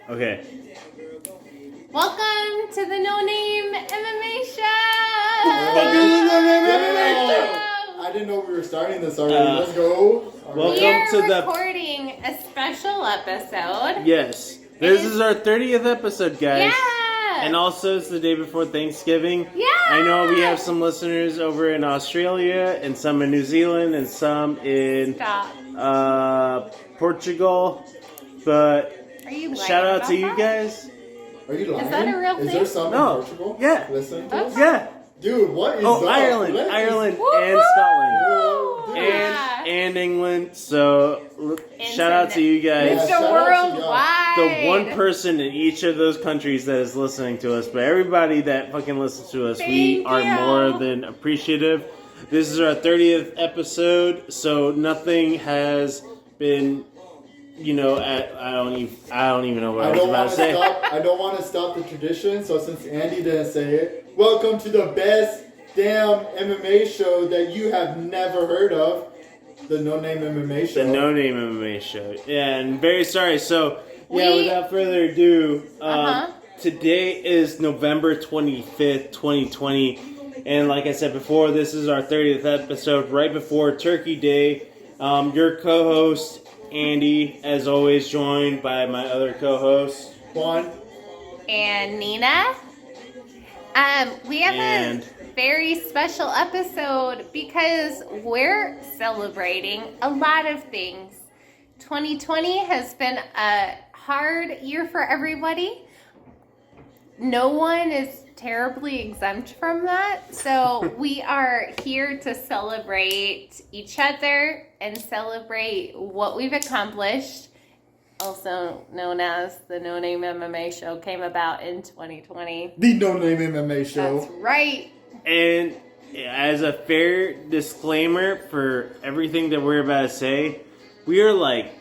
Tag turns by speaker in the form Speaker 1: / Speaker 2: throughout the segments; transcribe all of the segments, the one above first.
Speaker 1: Okay.
Speaker 2: Welcome to the No Name MMA Show!
Speaker 3: I didn't know we were starting this already. Let's go.
Speaker 1: Welcome
Speaker 2: We are
Speaker 1: to the-
Speaker 2: recording a special episode.
Speaker 1: Yes. This is our 30th episode, guys.
Speaker 2: Yeah!
Speaker 1: And also, it's the day before Thanksgiving.
Speaker 2: Yeah!
Speaker 1: I know we have some listeners over in Australia, and some in New Zealand, and some in
Speaker 2: Stop.
Speaker 1: Portugal. But
Speaker 2: Are you lying
Speaker 1: shout out
Speaker 2: about
Speaker 1: to you
Speaker 2: that?
Speaker 1: guys.
Speaker 3: Are you lying?
Speaker 2: Is that a real
Speaker 3: Is
Speaker 2: thing?
Speaker 3: there some
Speaker 1: No.
Speaker 3: in Portugal?
Speaker 1: Yeah.
Speaker 3: Listen to us?
Speaker 2: Okay.
Speaker 1: Yeah.
Speaker 3: Dude, what is
Speaker 1: Oh,
Speaker 3: up?
Speaker 1: Ireland,
Speaker 3: Let us-
Speaker 1: Ireland,
Speaker 2: Woo-hoo!
Speaker 1: and Scotland,
Speaker 2: Yeah.
Speaker 1: and England. So shout out to you guys.
Speaker 3: Yeah,
Speaker 2: Mr.
Speaker 3: shout out to y'all.
Speaker 2: Worldwide.
Speaker 1: The one person in each of those countries that is listening to us, but everybody that fucking listens to us, we
Speaker 2: Thank
Speaker 1: are
Speaker 2: you.
Speaker 1: more than appreciative. This is our 30th episode, so nothing has been, I don't even know what I was about to say.
Speaker 3: I don't want to stop the tradition. So since Andy didn't say it, welcome to the best damn MMA show that you have never heard of, the No Name MMA show.
Speaker 1: The No Name MMA show. Yeah, and very sorry. So, yeah,
Speaker 2: We-
Speaker 1: without further ado,
Speaker 2: Uh-huh.
Speaker 1: today is November 25th, 2020. And like I said before, this is our 30th episode right before Turkey Day. Your co-host, Andy, as always, joined by my other co-host.
Speaker 3: Juan.
Speaker 2: And Nina. We have
Speaker 1: And-
Speaker 2: a very special episode because we're celebrating a lot of things. 2020 has been a hard year for everybody. No one is terribly exempt from that. So we are here to celebrate each other and celebrate what we've accomplished. Also known as the No Name MMA Show came about in 2020.
Speaker 3: The No Name MMA show.
Speaker 2: That's right.
Speaker 1: And as a fair disclaimer for everything that we're about to say, we're like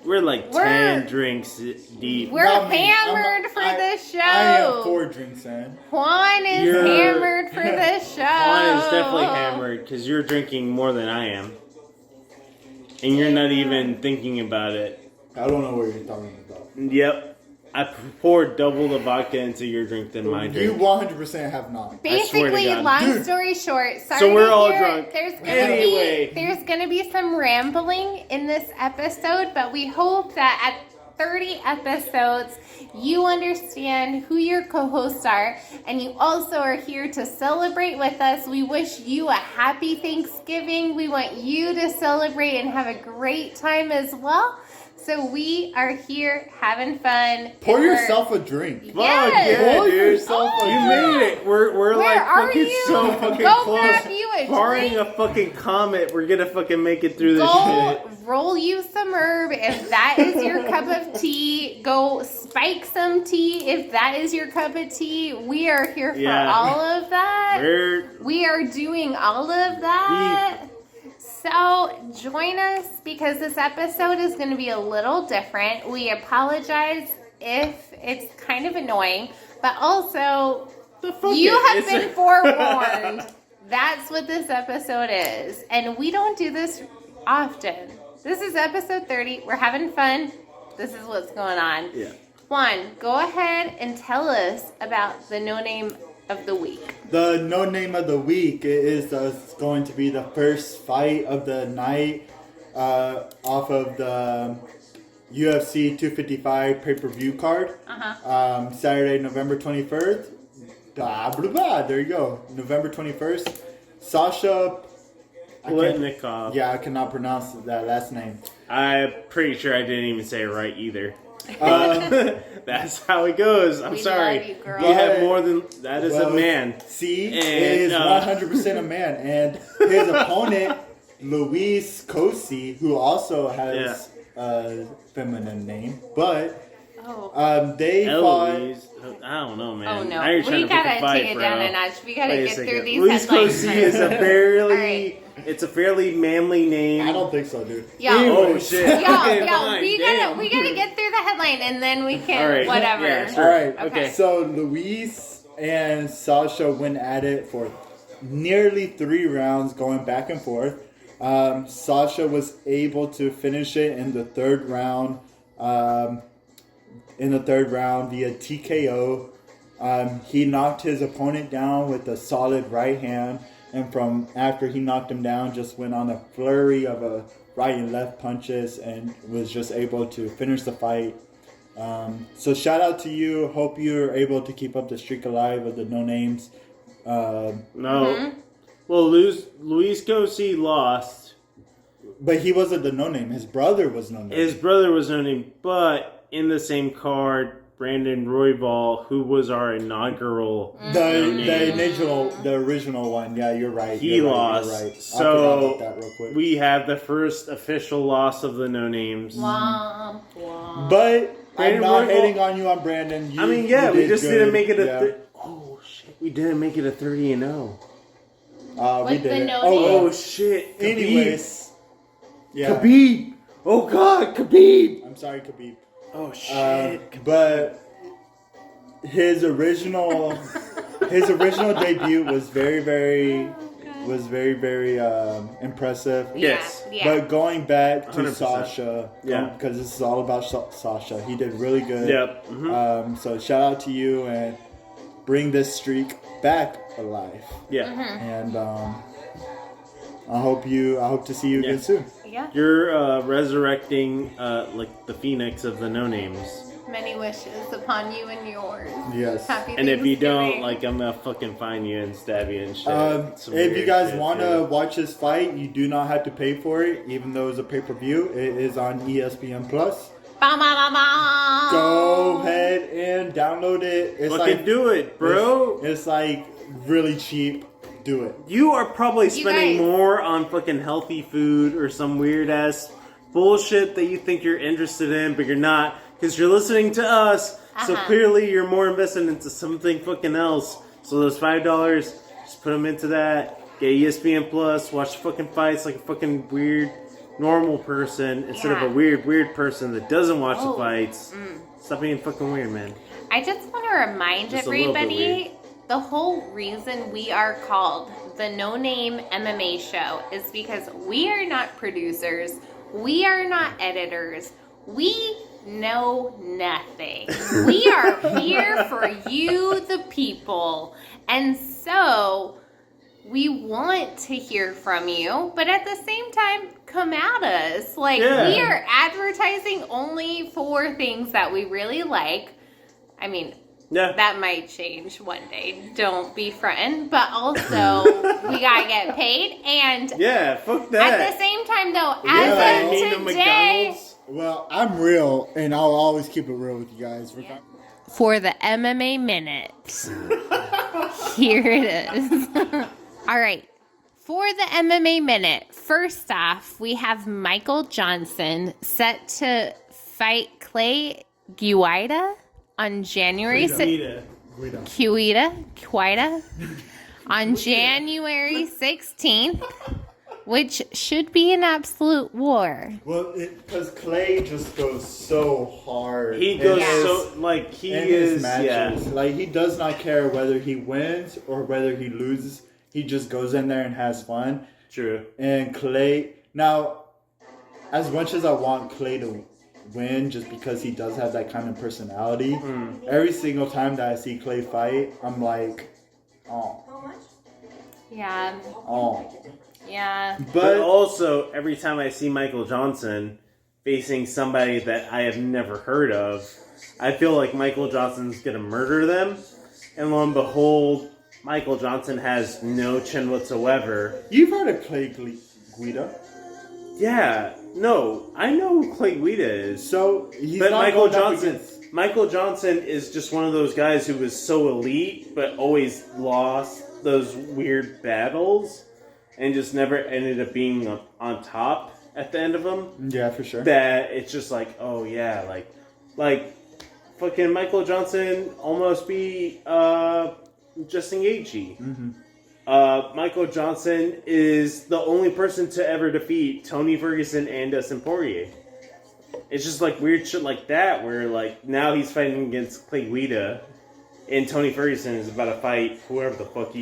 Speaker 1: 10 drinks deep.
Speaker 2: We're
Speaker 3: Not me.
Speaker 2: hammered for this show.
Speaker 3: I am 4 drinks in.
Speaker 2: Juan is
Speaker 1: You're-
Speaker 2: hammered for this show.
Speaker 1: Juan is definitely hammered because you're drinking more than I am. And you're not even thinking about it.
Speaker 3: I don't know what you're talking about.
Speaker 1: Yep. I poured double the vodka into your drink than my
Speaker 3: You
Speaker 1: drink.
Speaker 3: 100% have not.
Speaker 1: I swear to
Speaker 2: Basically,
Speaker 1: God.
Speaker 2: long
Speaker 3: Dude.
Speaker 2: story short, sorry
Speaker 1: So we're
Speaker 2: to
Speaker 1: all
Speaker 2: hear
Speaker 1: drunk. Anyway.
Speaker 2: there's gonna be some rambling in this episode, but we hope that at 30 episodes, you understand who your co-hosts are, and you also are here to celebrate with us. We wish you a happy Thanksgiving. We want you to celebrate and have a great time as well. So we are here having fun.
Speaker 3: Pour
Speaker 2: and we're-
Speaker 3: yourself a drink.
Speaker 1: Fuck
Speaker 2: Yes.
Speaker 1: yeah,
Speaker 3: Pour
Speaker 1: dude.
Speaker 3: yourself a
Speaker 1: You
Speaker 3: drink.
Speaker 1: made it. We're
Speaker 2: Where
Speaker 1: like
Speaker 2: are
Speaker 1: fucking
Speaker 2: you?
Speaker 1: so fucking
Speaker 2: Go
Speaker 1: close.
Speaker 2: grab you a
Speaker 1: Barring
Speaker 2: drink.
Speaker 1: a fucking comet, we're gonna fucking make it through this
Speaker 2: Go
Speaker 1: shit.
Speaker 2: roll you some herb if that is your cup of tea. Go spike some tea if that is your cup of tea. We are here for
Speaker 1: Yeah.
Speaker 2: all of that.
Speaker 1: We're
Speaker 2: We are doing all of that. So join us because this episode is going to be a little different. We apologize if it's kind of annoying, but also you have been forewarned. That's what this episode is. And we don't do this often. This is episode 30. We're having fun. This is what's going on.
Speaker 1: Yeah.
Speaker 2: Juan, go ahead and tell us about the No Name of the Week.
Speaker 3: The No Name of the Week is going to be the first fight of the night off of the UFC 255 pay-per-view card. Saturday, November 21st. There you go. November 21st. Sasha...
Speaker 1: Plotnikov.
Speaker 3: Yeah, I cannot pronounce that last name.
Speaker 1: I'm pretty sure I didn't even say it right either. But that's how it goes. I'm
Speaker 2: We
Speaker 1: sorry.
Speaker 2: love you, girl.
Speaker 1: We have more than that is a
Speaker 3: Well,
Speaker 1: man.
Speaker 3: See,
Speaker 1: And,
Speaker 3: is 100% a man. And his opponent, Luis Cosi, who also has a feminine name, but
Speaker 2: Oh.
Speaker 3: they fought...
Speaker 1: Eloise. I don't know, man.
Speaker 2: Oh no,
Speaker 1: Now you're trying
Speaker 2: we
Speaker 1: to pick
Speaker 2: gotta
Speaker 1: a fight,
Speaker 2: take it
Speaker 1: bro.
Speaker 2: down a notch. We gotta
Speaker 1: Wait a
Speaker 2: get
Speaker 1: second.
Speaker 2: through these
Speaker 1: Luis
Speaker 2: headlines.
Speaker 1: Cosi is a fairly,
Speaker 2: Alright.
Speaker 1: it's a fairly manly name.
Speaker 3: I don't think so, dude.
Speaker 2: Yo,
Speaker 1: Oh shit. Okay,
Speaker 2: yo,
Speaker 1: fine,
Speaker 2: we
Speaker 1: damn.
Speaker 2: gotta get through the headline and then we can
Speaker 1: Alright,
Speaker 2: whatever.
Speaker 1: yeah, sure.
Speaker 3: All right.
Speaker 1: Okay.
Speaker 3: So Luis and Sasha went at it for nearly 3 rounds, going back and forth. Sasha was able to finish it in the 3rd round. in the third round via TKO. He knocked his opponent down with a solid right hand, and from after he knocked him down, just went on a flurry of right and left punches and was just able to finish the fight. So shout out to you. Hope you're able to keep up the streak alive of the no names.
Speaker 1: No. Well, Luis Gosi lost.
Speaker 3: But he wasn't the no name. His brother was no name.
Speaker 1: His brother was no name, but in the same card, Brandon Royval, who was our inaugural
Speaker 3: the original one. Yeah, you're right.
Speaker 1: He lost.
Speaker 3: You're right.
Speaker 1: So
Speaker 3: I forgot about that real quick.
Speaker 1: we have the first official loss of the no names.
Speaker 2: Womp, womp.
Speaker 3: But
Speaker 1: Brandon
Speaker 3: I'm not
Speaker 1: Royval-
Speaker 3: hating on you on Brandon.
Speaker 1: I mean, yeah, we just
Speaker 3: good.
Speaker 1: didn't make it a.
Speaker 3: Yeah.
Speaker 1: Oh shit, we didn't make it a 30-0.
Speaker 3: We
Speaker 2: With the
Speaker 3: did it.
Speaker 2: no
Speaker 1: Oh
Speaker 2: name.
Speaker 1: shit. Khabib.
Speaker 3: Anyways, yeah.
Speaker 1: Khabib. Oh god, Khabib.
Speaker 3: I'm sorry, Khabib.
Speaker 1: Oh shit.
Speaker 3: But his original debut was very impressive.
Speaker 1: Yes.
Speaker 2: Yeah.
Speaker 3: But going back to
Speaker 1: 100%.
Speaker 3: Sasha,
Speaker 1: Yeah.
Speaker 3: because this is all about Sasha. He did really good.
Speaker 1: Yep. Mhm.
Speaker 3: So shout out to you and bring this streak back alive.
Speaker 1: Yeah.
Speaker 3: And I hope to see you again soon.
Speaker 2: Yeah.
Speaker 1: You're resurrecting like the phoenix of the no names.
Speaker 2: Many wishes upon you and yours.
Speaker 3: Yes.
Speaker 2: Happy
Speaker 1: And if you don't,
Speaker 2: Thanksgiving.
Speaker 1: like, I'm gonna fucking find you and stab you and shit. Some
Speaker 3: If you
Speaker 1: weird
Speaker 3: guys
Speaker 1: shit,
Speaker 3: want
Speaker 1: too.
Speaker 3: to watch this fight, you do not have to pay for it, even though it's a pay-per-view. It is on ESPN Plus.
Speaker 2: Ba, ba, ba, ba.
Speaker 3: Go ahead and download it. It's
Speaker 1: fucking do it, bro.
Speaker 3: It's like really cheap. Do it.
Speaker 1: You are probably
Speaker 2: You
Speaker 1: spending
Speaker 2: guys-
Speaker 1: more on fucking healthy food or some weird ass bullshit that you think you're interested in, but you're not, because you're listening to us. So
Speaker 2: Uh-huh.
Speaker 1: clearly you're more invested into something fucking else. So those $5, just put them into that. Get ESPN Plus. Watch fucking fights like a fucking weird, normal person instead of
Speaker 2: Yeah.
Speaker 1: a weird person that doesn't watch the
Speaker 2: Oh.
Speaker 1: fights. Stop being fucking weird, man.
Speaker 2: I just want to remind
Speaker 1: Just a little bit
Speaker 2: everybody the whole reason we are called the No Name MMA Show is because we are not producers, we are not editors, we know nothing. We are here for you, the people. And so we want to hear from you, but at the same time, come at us. Like,
Speaker 1: Yeah.
Speaker 2: we are advertising only for things that we really like. I mean,
Speaker 1: Yeah.
Speaker 2: that might change one day. Don't be frontin'. But also, we gotta get paid. And
Speaker 1: Yeah, fuck
Speaker 2: at
Speaker 1: that.
Speaker 2: the same time, though,
Speaker 1: Yeah,
Speaker 2: as
Speaker 1: I mean,
Speaker 2: of
Speaker 1: the
Speaker 2: today,
Speaker 1: McDonald's.
Speaker 3: Well, I'm real, and I'll always keep it real with you guys.
Speaker 2: for the MMA Minute, here it is. All right. For the MMA Minute, first off, we have Michael Johnson set to fight Clay Guida on January 6th. Guida on January 16th, which should be an absolute war.
Speaker 3: Well, because Clay just goes so hard.
Speaker 1: He goes
Speaker 2: Yes.
Speaker 1: so, like, he
Speaker 3: in his
Speaker 1: is,
Speaker 3: matches.
Speaker 1: yeah.
Speaker 3: Like, he does not care whether he wins or whether he loses. He just goes in there and has fun.
Speaker 1: True.
Speaker 3: And Clay, now, as much as I want Clay to win, just because he does have that kind of personality, every single time that I see Clay fight, I'm like, oh,
Speaker 2: Yeah.
Speaker 3: oh.
Speaker 2: Yeah.
Speaker 1: But
Speaker 3: But
Speaker 1: also, every time I see Michael Johnson facing somebody that I have never heard of, I feel like Michael Johnson's going to murder them. And lo and behold, Michael Johnson has no chin whatsoever.
Speaker 3: you've heard of Clay Guida,
Speaker 1: Yeah, no, I know who Clay Guida is.
Speaker 3: so he's
Speaker 1: But
Speaker 3: not
Speaker 1: Michael
Speaker 3: going up
Speaker 1: Johnson,
Speaker 3: against-
Speaker 1: Michael Johnson is just one of those guys who was so elite, but always lost those weird battles, and just never ended up being on top at the end of them.
Speaker 3: Yeah, for sure.
Speaker 1: That it's just like, oh yeah, like fucking Michael Johnson almost beat Justin Gaethje. Michael Johnson is the only person to ever defeat Tony Ferguson and Dustin Poirier. It's just like weird shit like that, where like now he's fighting against Clay Guida, and Tony Ferguson is about to fight whoever the fuck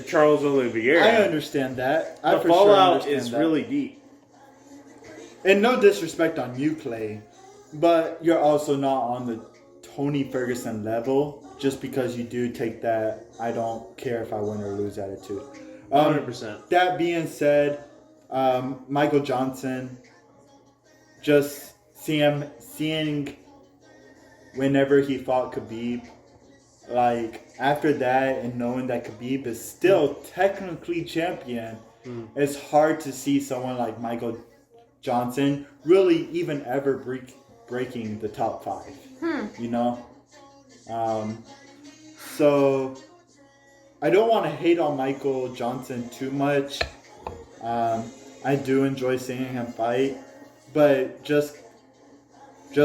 Speaker 1: Charles Oliveira.
Speaker 3: I understand that. I
Speaker 1: The
Speaker 3: for sure
Speaker 1: fallout
Speaker 3: understand
Speaker 1: is
Speaker 3: that.
Speaker 1: really deep.
Speaker 3: And no disrespect on you, Clay, but you're also not on the Tony Ferguson level, just because you do take that I don't care if I win or lose attitude.
Speaker 1: 100%.
Speaker 3: That being said, Michael Johnson, just seeing whenever he fought Khabib, like after that and knowing that Khabib is still technically champion, it's hard to see someone like Michael Johnson really even ever breaking the top 5. You know? So I don't want to hate on Michael Johnson too much. I do enjoy seeing him fight, but just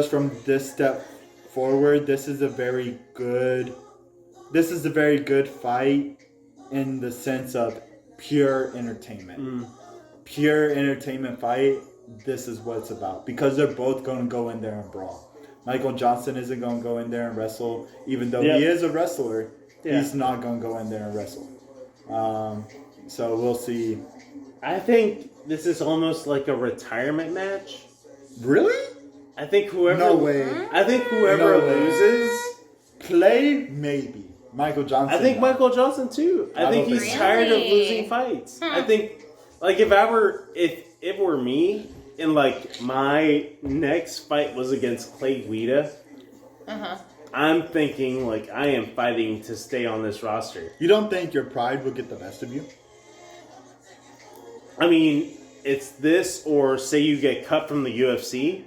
Speaker 3: from this step forward, this is a very good fight in the sense of pure entertainment. Pure entertainment fight. This is what it's about, because they're both going to go in there and brawl. Michael Johnson isn't going to go in there and wrestle, even though he is a wrestler.
Speaker 1: Yeah.
Speaker 3: He's not going to go in there and wrestle. So we'll see.
Speaker 1: I think this is almost like a retirement match.
Speaker 3: Really?
Speaker 1: I think whoever
Speaker 3: No way. No way.
Speaker 1: loses.
Speaker 3: Play maybe. Michael Johnson.
Speaker 1: I think Michael Johnson too. I think he's tired of losing fights. I think, like, if it were me and like my next fight was against Clay Guida, I'm thinking like I am fighting to stay on this roster.
Speaker 3: You don't think your pride will get the best of you?
Speaker 1: I mean, it's this, or say you get cut from the UFC,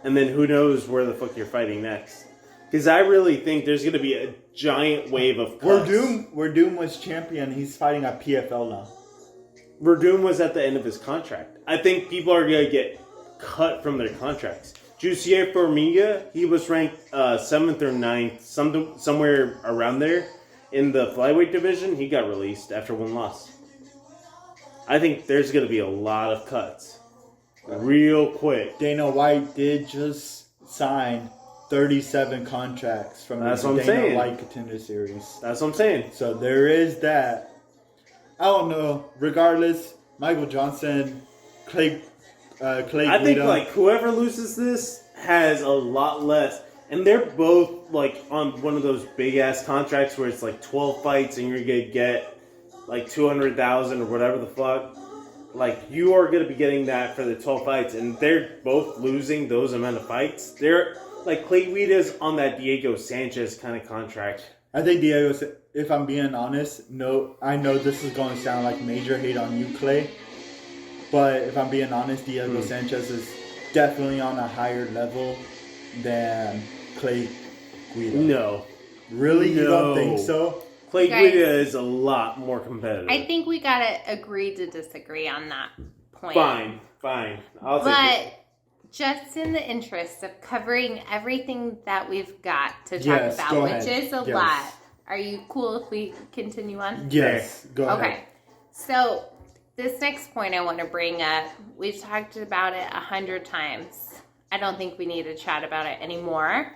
Speaker 1: and then who knows where the fuck you're fighting next. Because I really think there's going to be a giant wave of cuts.
Speaker 3: Verdum was champion. He's fighting at PFL now.
Speaker 1: Verdum was at the end of his contract. I think people are going to get cut from their contracts. Jussier Formiga, he was ranked 7th or 9th, somewhere around there in the flyweight division. He got released after one loss. I think there's going to be a lot of cuts real quick.
Speaker 3: Dana White did just sign 37 contracts from
Speaker 1: That's
Speaker 3: the
Speaker 1: what I'm
Speaker 3: Dana
Speaker 1: saying.
Speaker 3: White Contender Series.
Speaker 1: That's what I'm saying.
Speaker 3: So there is that. I don't know. Regardless, Michael Johnson, Clay
Speaker 1: I think
Speaker 3: Guida.
Speaker 1: like whoever loses this has a lot less, and they're both like on one of those big ass contracts where it's like 12 fights and you're gonna get like 200,000 or whatever the fuck. Like, you are gonna be getting that for the 12 fights, and they're both losing those amount of fights. They're like Clay Guida's on that Diego Sanchez kind of contract.
Speaker 3: I think Diego, if I'm being honest, no, I know this is going to sound like major hate on you, Clay. But if I'm being honest, Diego Sanchez is definitely on a higher level than Clay Guida.
Speaker 1: No.
Speaker 3: Really? You don't
Speaker 1: No.
Speaker 3: think so?
Speaker 1: Clay
Speaker 2: Guys,
Speaker 1: Guida is a lot more competitive.
Speaker 2: I think we gotta agree to disagree on that point.
Speaker 1: Fine. I'll take
Speaker 2: But
Speaker 1: it.
Speaker 2: just in the interest of covering everything that we've got to talk
Speaker 3: Yes,
Speaker 2: about,
Speaker 3: go
Speaker 2: which
Speaker 3: ahead.
Speaker 2: is a
Speaker 3: Yes.
Speaker 2: lot, are you cool if we continue on?
Speaker 3: Yes. Go ahead.
Speaker 2: Okay. So this next point I want to bring up, we've talked about it 100 times. I don't think we need to chat about it anymore.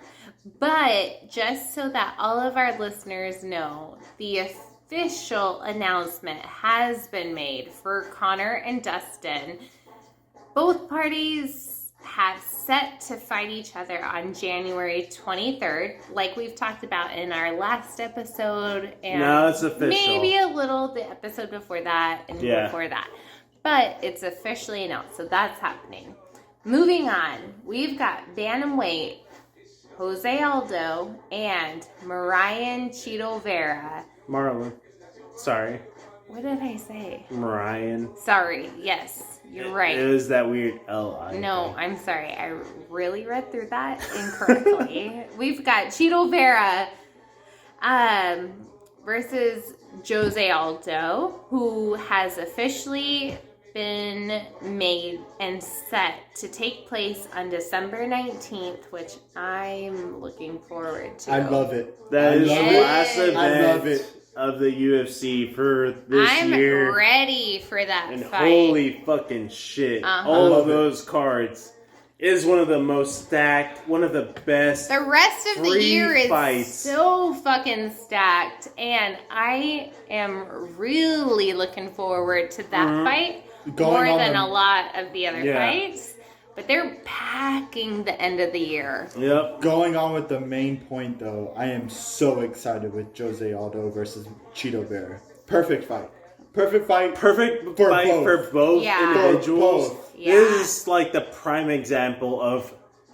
Speaker 2: But just so that all of our listeners know, the official announcement has been made for Connor and Dustin. Both parties have set to fight each other on January 23rd, like we've talked about in our last episode. And
Speaker 1: Now it's official.
Speaker 2: maybe a little the episode before that and
Speaker 1: Yeah.
Speaker 2: before that. But it's officially announced, so that's happening. Moving on, we've got Bantamweight, Jose Aldo, and Marion Cheeto Vera.
Speaker 1: Marlon. Sorry.
Speaker 2: What did I say?
Speaker 1: Marion.
Speaker 2: Sorry, yes, you're right.
Speaker 1: It was that weird L-I.
Speaker 2: No, I'm sorry. I really read through that incorrectly. We've got Cheeto Vera versus Jose Aldo, who has officially been made and set to take place on December 19th, which I'm looking forward to.
Speaker 3: I love it.
Speaker 1: That
Speaker 3: I
Speaker 1: is
Speaker 3: love
Speaker 1: the
Speaker 3: it.
Speaker 1: last event
Speaker 3: I love it.
Speaker 1: of the UFC for this
Speaker 2: I'm
Speaker 1: year.
Speaker 2: ready for that
Speaker 1: And
Speaker 2: fight.
Speaker 1: holy fucking shit.
Speaker 2: Uh-huh.
Speaker 3: I
Speaker 1: All
Speaker 3: love
Speaker 1: of
Speaker 3: it.
Speaker 1: those cards is one of the most stacked, one of the best.
Speaker 2: The rest of the
Speaker 1: Three
Speaker 2: year is
Speaker 1: fights.
Speaker 2: so fucking stacked, and I am really looking forward to that fight
Speaker 3: Going
Speaker 2: more
Speaker 3: on
Speaker 2: than
Speaker 3: the-
Speaker 2: a lot of the other
Speaker 1: Yeah.
Speaker 2: fights. but they're packing the end of the year.
Speaker 1: Yep.
Speaker 3: Going on with the main point, though, I am so excited with Jose Aldo versus Cheeto Vera. Perfect fight. Perfect fight.
Speaker 1: Perfect
Speaker 3: For
Speaker 1: fight
Speaker 3: both.
Speaker 1: for both
Speaker 2: Yeah.
Speaker 1: individuals.
Speaker 3: For both.
Speaker 2: Yeah.
Speaker 1: This is like the prime example of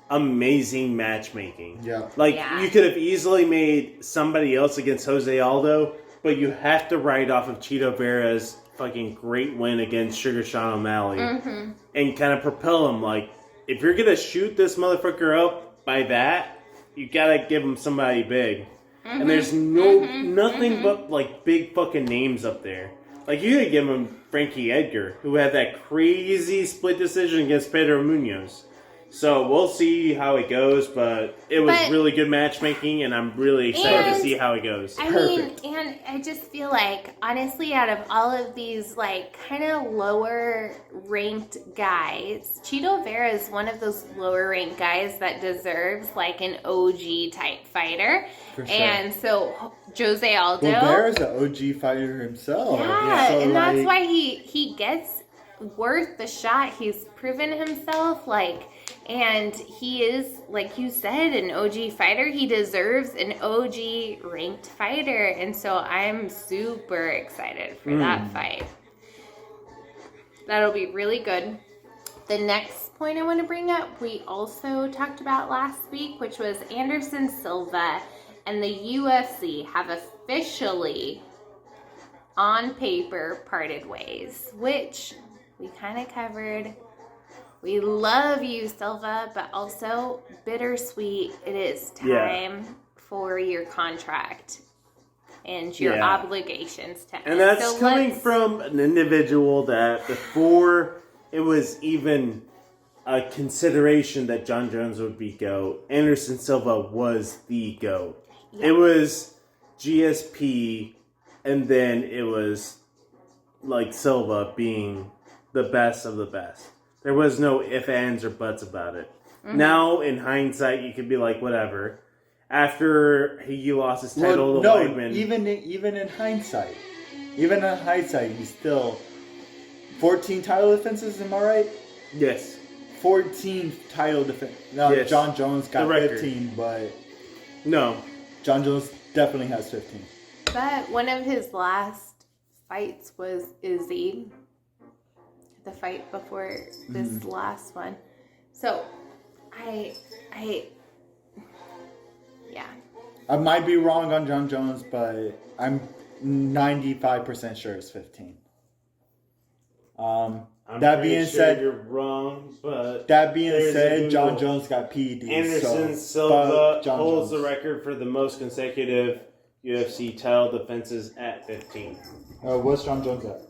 Speaker 1: amazing matchmaking.
Speaker 3: Yeah.
Speaker 1: Like,
Speaker 2: Yeah.
Speaker 1: you could have easily made somebody else against Jose Aldo, but you have to write off of Cheeto Vera's fucking great win against Sugar Sean O'Malley and kind of propel him. Like, if you're going to shoot this motherfucker up by that, you got to give him somebody big. And there's nothing but, like, big fucking names up there. Like, you could give him Frankie Edgar, who had that crazy split decision against Pedro Munoz. So we'll see how it goes, but it was
Speaker 2: But-
Speaker 1: really good matchmaking, and I'm really excited to
Speaker 2: And-
Speaker 1: see how it goes.
Speaker 2: I mean, and I just feel like, honestly, out of all of these, like, kind of lower ranked guys, Cheeto Vera is one of those lower ranked guys that deserves, like, an OG type fighter.
Speaker 3: For sure.
Speaker 2: And so, Jose Aldo.
Speaker 3: Well, Vera's an OG fighter himself.
Speaker 2: Yeah,
Speaker 3: So,
Speaker 2: and that's
Speaker 3: like,
Speaker 2: why he gets worth the shot. He's proven himself, like, and he is, like you said, an OG fighter. He deserves an OG ranked fighter, and so I'm super excited for that fight. That'll be really good. The next point I want to bring up, we also talked about last week, which was Anderson Silva and the UFC have officially, on paper, parted ways, which we kind of covered. We love you, Silva, but also bittersweet. It is time for your contract and your
Speaker 1: Yeah.
Speaker 2: obligations to end.
Speaker 1: And that's
Speaker 2: So
Speaker 1: coming
Speaker 2: let's-
Speaker 1: from an individual that before it was even a consideration that John Jones would be GOAT, Anderson Silva was the GOAT.
Speaker 2: Yeah.
Speaker 1: It was GSP, and then it was like Silva being the best of the best. There was no ifs, ands, or buts about it. Now, in hindsight, you could be like, whatever. After he lost his title
Speaker 3: well,
Speaker 1: to
Speaker 3: no,
Speaker 1: Weidman.
Speaker 3: even in hindsight, he's still 14 title defenses. Am I right?
Speaker 1: Yes.
Speaker 3: 14 title defense. No,
Speaker 1: Yes.
Speaker 3: John Jones got
Speaker 1: The record.
Speaker 3: 15, but
Speaker 1: No.
Speaker 3: John Jones definitely has 15.
Speaker 2: But one of his last fights was Izzy. The fight before this last one. So, yeah.
Speaker 3: I might be wrong on John Jones, but I'm 95% sure it's 15.
Speaker 1: I'm
Speaker 3: That
Speaker 1: pretty
Speaker 3: being
Speaker 1: sure
Speaker 3: said-
Speaker 1: you're wrong, but
Speaker 3: That being
Speaker 1: there's a
Speaker 3: said, John
Speaker 1: Google.
Speaker 3: Jones got PEDs.
Speaker 1: Anderson
Speaker 3: so
Speaker 1: Silva
Speaker 3: fuck John
Speaker 1: holds
Speaker 3: Jones.
Speaker 1: the record for the most consecutive UFC title defenses at 15.
Speaker 3: What's John Jones at?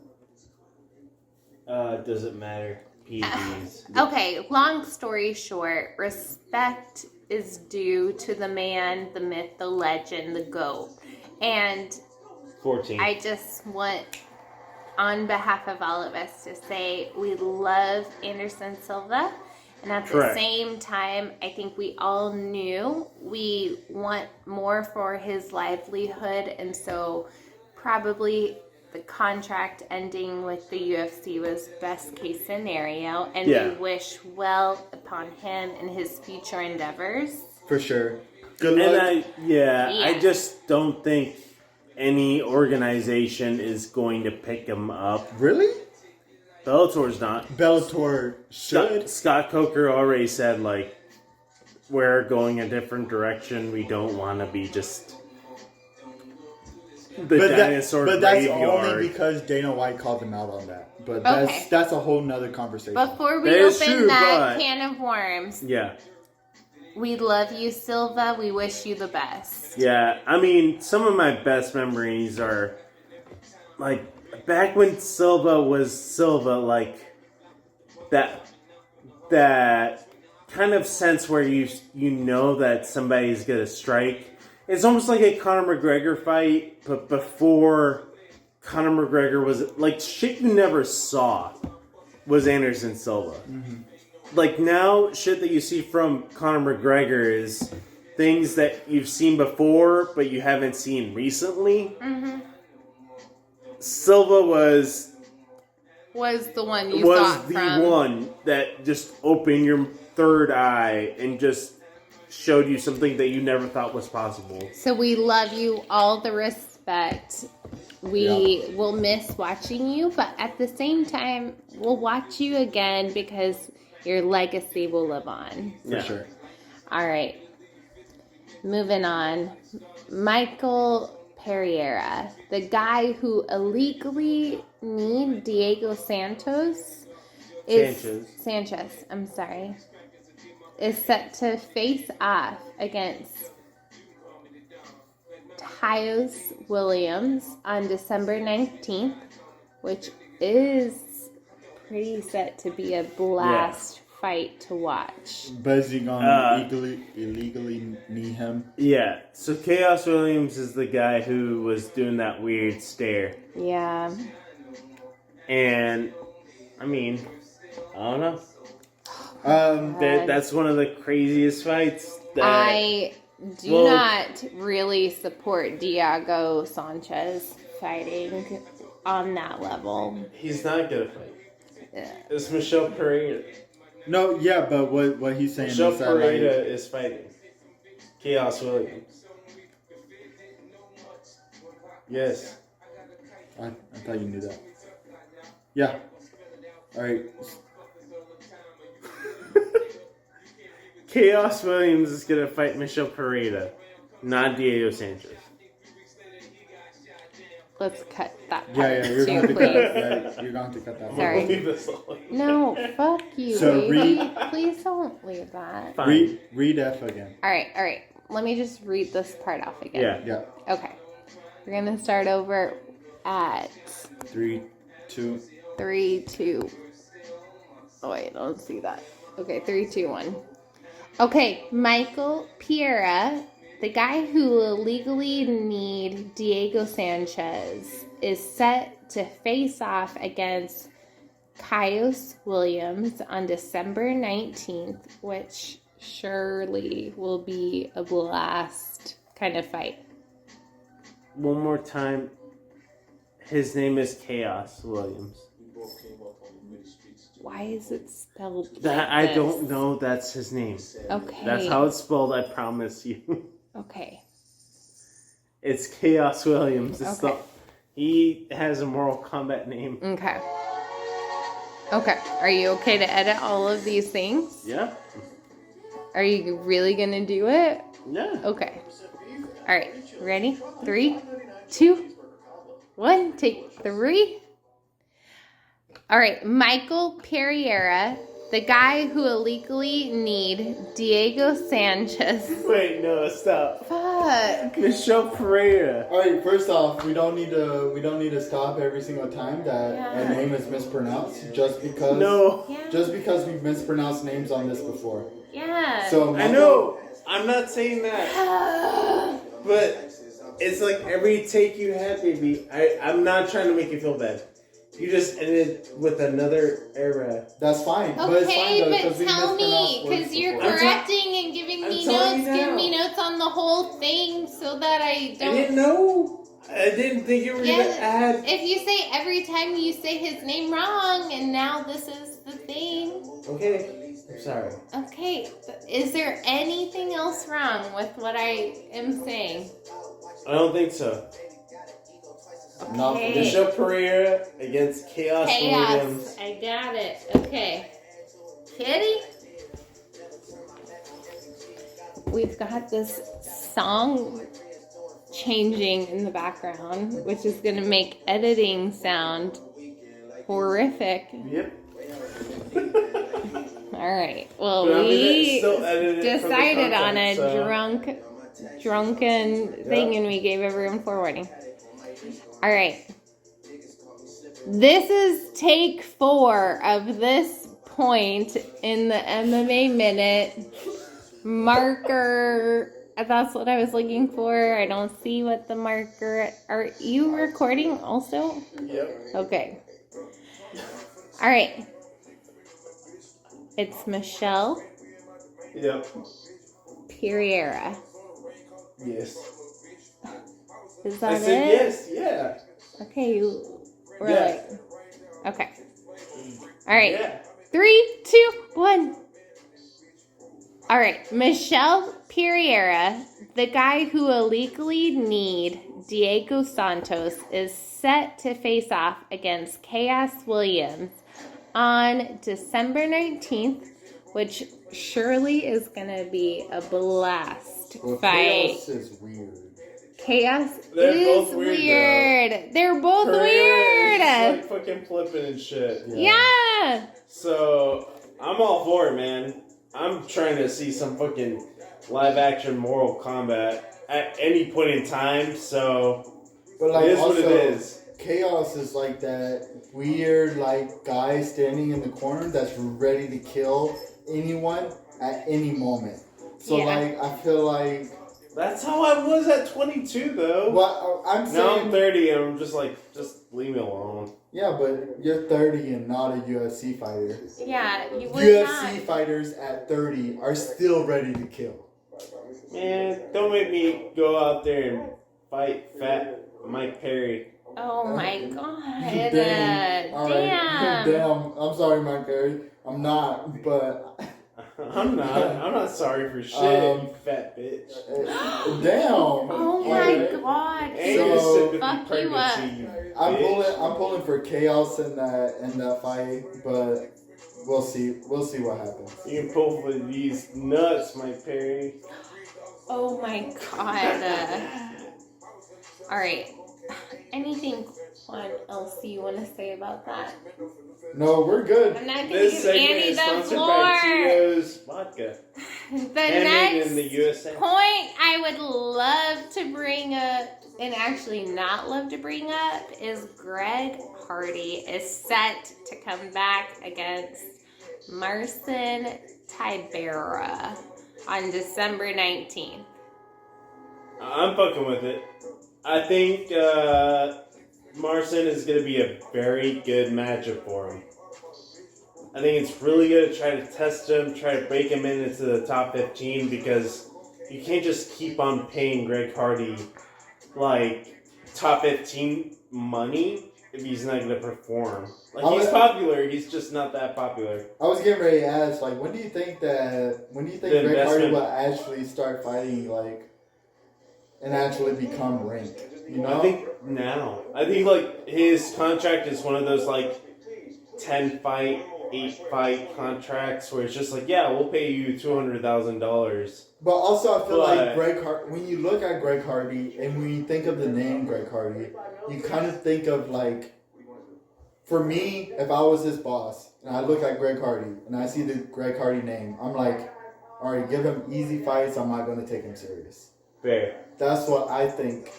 Speaker 1: Doesn't matter. PEDs.
Speaker 2: Okay, long story short, respect is due to the man, the myth, the legend, the GOAT. And
Speaker 1: 14.
Speaker 2: I just want, on behalf of all of us, to say we love Anderson Silva. And at
Speaker 1: Correct.
Speaker 2: the same time, I think we all knew we want more for his livelihood. And so probably the contract ending with the UFC was best case scenario. And
Speaker 1: Yeah.
Speaker 2: we wish well upon him and his future endeavors.
Speaker 3: For sure. Good
Speaker 1: And
Speaker 3: luck.
Speaker 1: I
Speaker 2: Yeah.
Speaker 1: just don't think any organization is going to pick him up.
Speaker 3: Really?
Speaker 1: Bellator's not.
Speaker 3: Bellator should.
Speaker 1: Scott Coker already said, like, we're going a different direction. We don't want to be just the dinosaur
Speaker 3: but that's
Speaker 1: graveyard.
Speaker 3: only because Dana White called him out on that. But
Speaker 2: Okay.
Speaker 3: that's a whole nother conversation.
Speaker 2: Before we
Speaker 1: That is
Speaker 2: open
Speaker 1: true,
Speaker 2: that
Speaker 1: but-
Speaker 2: can of worms,
Speaker 1: Yeah.
Speaker 2: we love you, Silva. We wish you the best.
Speaker 1: Yeah, I mean, some of my best memories are, like, back when Silva was Silva, like, that kind of sense where you know that somebody's gonna strike. It's almost like a Conor McGregor fight, but before Conor McGregor was, like, shit you never saw was Anderson Silva. Like, now, shit that you see from Conor McGregor is things that you've seen before, but you haven't seen recently. Silva was
Speaker 2: was the one you
Speaker 1: was
Speaker 2: thought
Speaker 1: the
Speaker 2: from.
Speaker 1: one that just opened your third eye and just showed you something that you never thought was possible.
Speaker 2: So we love you, all the respect. We will miss watching you, but at the same time, we'll watch you again because your legacy will live on.
Speaker 3: For sure.
Speaker 2: All right. Moving on. Michael Pereira, the guy who illegally kneed Diego Sanchez, I'm sorry, is set to face off against Tyus Williams on December 19th, which is pretty set to be a blast fight to watch.
Speaker 3: But is he going to illegally knee him?
Speaker 1: Yeah, so Chaos Williams is the guy who was doing that weird stare.
Speaker 2: Yeah.
Speaker 1: And, I mean, I don't know. That's one of the craziest fights.
Speaker 2: I do not really support Diego Sanchez fighting on that level.
Speaker 1: He's not gonna fight.
Speaker 2: Yeah.
Speaker 1: It's Michelle Pereira.
Speaker 3: No, yeah, but what he's saying
Speaker 1: Michelle
Speaker 3: is that
Speaker 1: Pereira is fighting Chaos Williams. Yes.
Speaker 3: I thought you knew that. Yeah. All right.
Speaker 1: Chaos Williams is gonna fight Michelle Pereira, not Diego Sanchez.
Speaker 2: Let's cut that part
Speaker 3: Yeah, you're going
Speaker 2: too,
Speaker 3: to
Speaker 2: please.
Speaker 3: you're going to cut that.
Speaker 2: Sorry.
Speaker 1: We'll leave this alone.
Speaker 2: No, fuck you,
Speaker 3: So
Speaker 2: baby. Please don't leave that.
Speaker 1: Fine.
Speaker 3: Read F again.
Speaker 2: All right. Let me just read this part off again.
Speaker 1: Yeah.
Speaker 3: Yeah.
Speaker 2: Okay. We're going to start over at
Speaker 3: 3, 2.
Speaker 2: 3, 2. Oh, wait, I don't see that. Okay, 3, 2, 1. Okay, Michael Pereira, the guy who illegally kneed Diego Sanchez, is set to face off against Tyus Williams on December 19th, which surely will be a blast kind of fight.
Speaker 1: One more time. His name is Chaos Williams.
Speaker 2: Why is it spelled like
Speaker 1: That I
Speaker 2: this?
Speaker 1: don't know. That's his name.
Speaker 2: Okay.
Speaker 1: That's how it's spelled. I promise you.
Speaker 2: Okay.
Speaker 1: It's Chaos Williams. It's
Speaker 2: Okay.
Speaker 1: He has a Mortal Kombat name.
Speaker 2: Okay. Okay. Are you okay to edit all of these things?
Speaker 1: Yeah.
Speaker 2: Are you really going to do it?
Speaker 1: Yeah.
Speaker 2: Okay. All right. Ready? 3, 2, 1. Take 3. All right. Michael Pereira, the guy who illegally kneed Diego Sanchez.
Speaker 1: Wait, no, stop.
Speaker 2: Fuck.
Speaker 1: Michelle Pereira.
Speaker 3: All right. First off, we don't need to stop every single time that a name is mispronounced just because.
Speaker 1: No.
Speaker 2: Yeah.
Speaker 3: Just because we've mispronounced names on this before.
Speaker 2: Yeah.
Speaker 3: So
Speaker 1: I know. I'm not saying that. But it's like every take you had, baby. I'm not trying to make you feel bad. You just ended with another era.
Speaker 3: That's fine. But it's fine
Speaker 2: Okay,
Speaker 3: though,
Speaker 2: but
Speaker 3: 'cause we
Speaker 2: tell me,
Speaker 3: mispronounced words
Speaker 2: because you're
Speaker 3: before.
Speaker 2: correcting and giving
Speaker 1: I'm
Speaker 2: me
Speaker 1: telling
Speaker 2: notes.
Speaker 1: you
Speaker 2: Give
Speaker 1: now.
Speaker 2: me notes on the whole thing so that I
Speaker 1: I
Speaker 2: don't.
Speaker 1: didn't know. I didn't think you were gonna add.
Speaker 2: If you say every time you say his name wrong, and now this is the thing.
Speaker 1: Okay. I'm sorry.
Speaker 2: Okay, but is there anything else wrong with what I am saying?
Speaker 1: I don't think so.
Speaker 3: Not
Speaker 2: Okay.
Speaker 3: for this.
Speaker 1: Michelle Pereira against Chaos Williams.
Speaker 2: Chaos. I got it. Okay. Kitty? We've got this song changing in the background, which is going to make editing sound horrific.
Speaker 1: Yep.
Speaker 2: All right. Well,
Speaker 1: But I mean, it's
Speaker 2: we
Speaker 1: still edited from the
Speaker 2: decided on a
Speaker 1: content,
Speaker 2: drunken thing, and we gave everyone forewarning. All right. This is take 4 of this point in the MMA Minute. Marker. That's what I was looking for. I don't see what the marker. Are you recording also?
Speaker 1: Yep.
Speaker 2: Okay. All right. It's Michelle
Speaker 1: Yep.
Speaker 2: Pereira.
Speaker 1: Yes.
Speaker 2: Is
Speaker 1: I
Speaker 2: that
Speaker 1: said
Speaker 2: it?
Speaker 1: yes. Yeah.
Speaker 2: Okay, you were
Speaker 1: Yeah.
Speaker 2: like, okay. All right.
Speaker 1: Yeah.
Speaker 2: 3, 2, 1. All right. Michelle Pereira, the guy who illegally kneed Diego Santos, is set to face off against Chaos Williams on December 19th, which surely is going to be a blast
Speaker 3: Well,
Speaker 2: fight.
Speaker 3: Chaos is weird.
Speaker 2: Chaos
Speaker 1: They're
Speaker 2: is
Speaker 1: both weird,
Speaker 2: They're both
Speaker 1: Pereira
Speaker 2: weird.
Speaker 1: is just, like fucking flipping and shit.
Speaker 2: Yeah.
Speaker 1: So I'm all for it, man. I'm trying to see some fucking live action Mortal Kombat at any point in time. So
Speaker 3: But like
Speaker 1: it is
Speaker 3: also,
Speaker 1: what it is.
Speaker 3: Chaos is like that weird like guy standing in the corner that's ready to kill anyone at any moment. So
Speaker 2: Yeah.
Speaker 3: like I feel like
Speaker 1: That's how I was at 22, though.
Speaker 3: what I'm
Speaker 1: Now
Speaker 3: saying.
Speaker 1: I'm 30, and I'm just like, just leave me alone.
Speaker 3: Yeah, but you're 30 and not a UFC fighter.
Speaker 2: Yeah, you would
Speaker 3: UFC
Speaker 2: not.
Speaker 3: fighters at 30 are still ready to kill.
Speaker 1: Man, don't make me go out there and fight fat Mike Perry.
Speaker 2: Oh my god.
Speaker 3: Damn. All right.
Speaker 2: Damn.
Speaker 3: Damn. I'm sorry, Mike Perry. I'm not, but
Speaker 1: I'm not sorry for shit, you fat bitch.
Speaker 3: damn.
Speaker 2: Oh my
Speaker 3: Alright.
Speaker 2: god.
Speaker 1: And
Speaker 3: So-
Speaker 1: your sympathy
Speaker 2: Fuck you
Speaker 1: pregnancy, you
Speaker 3: I'm
Speaker 1: bitch.
Speaker 3: pulling for chaos in that fight, but we'll see what happens.
Speaker 1: You can pull for these nuts, Mike Perry.
Speaker 2: Oh my god. Alright. Anything else you want to say about that?
Speaker 3: No, we're good.
Speaker 2: I'm not going to
Speaker 1: This
Speaker 2: give
Speaker 1: segment
Speaker 2: Andy
Speaker 1: is
Speaker 2: the
Speaker 1: sponsored
Speaker 2: floor.
Speaker 1: by Tito's Vodka.
Speaker 2: The
Speaker 1: Handmade
Speaker 2: next
Speaker 1: in the USA.
Speaker 2: point I would love to bring up, and actually not love to bring up, is Greg Hardy is set to come back against Marcin Tybura on December 19th.
Speaker 1: I'm fucking with it. I think Marcin is going to be a very good matchup for him. I think it's really good to try to test him, try to break him into the top 15, because you can't just keep on paying Greg Hardy like top 15 money if he's not going to perform. Like, he's popular, he's just not that popular.
Speaker 3: I was getting ready to ask, like, when do you think Greg Hardy
Speaker 1: investment-
Speaker 3: will actually start fighting, like, and actually become ranked? You know?
Speaker 1: I think now. I think like his contract is one of those like 10 fight, 8 fight contracts where it's just like, yeah, we'll pay you $200,000.
Speaker 3: But also, I feel like
Speaker 1: But-
Speaker 3: Greg Hardy. When you look at Greg Hardy, and when you think of the name Greg Hardy, you kind of think of like, for me, if I was his boss and I look at Greg Hardy and I see the Greg Hardy name, I'm like, all right, give him easy fights. I'm not going to take him serious.
Speaker 1: Fair.
Speaker 3: That's what I think.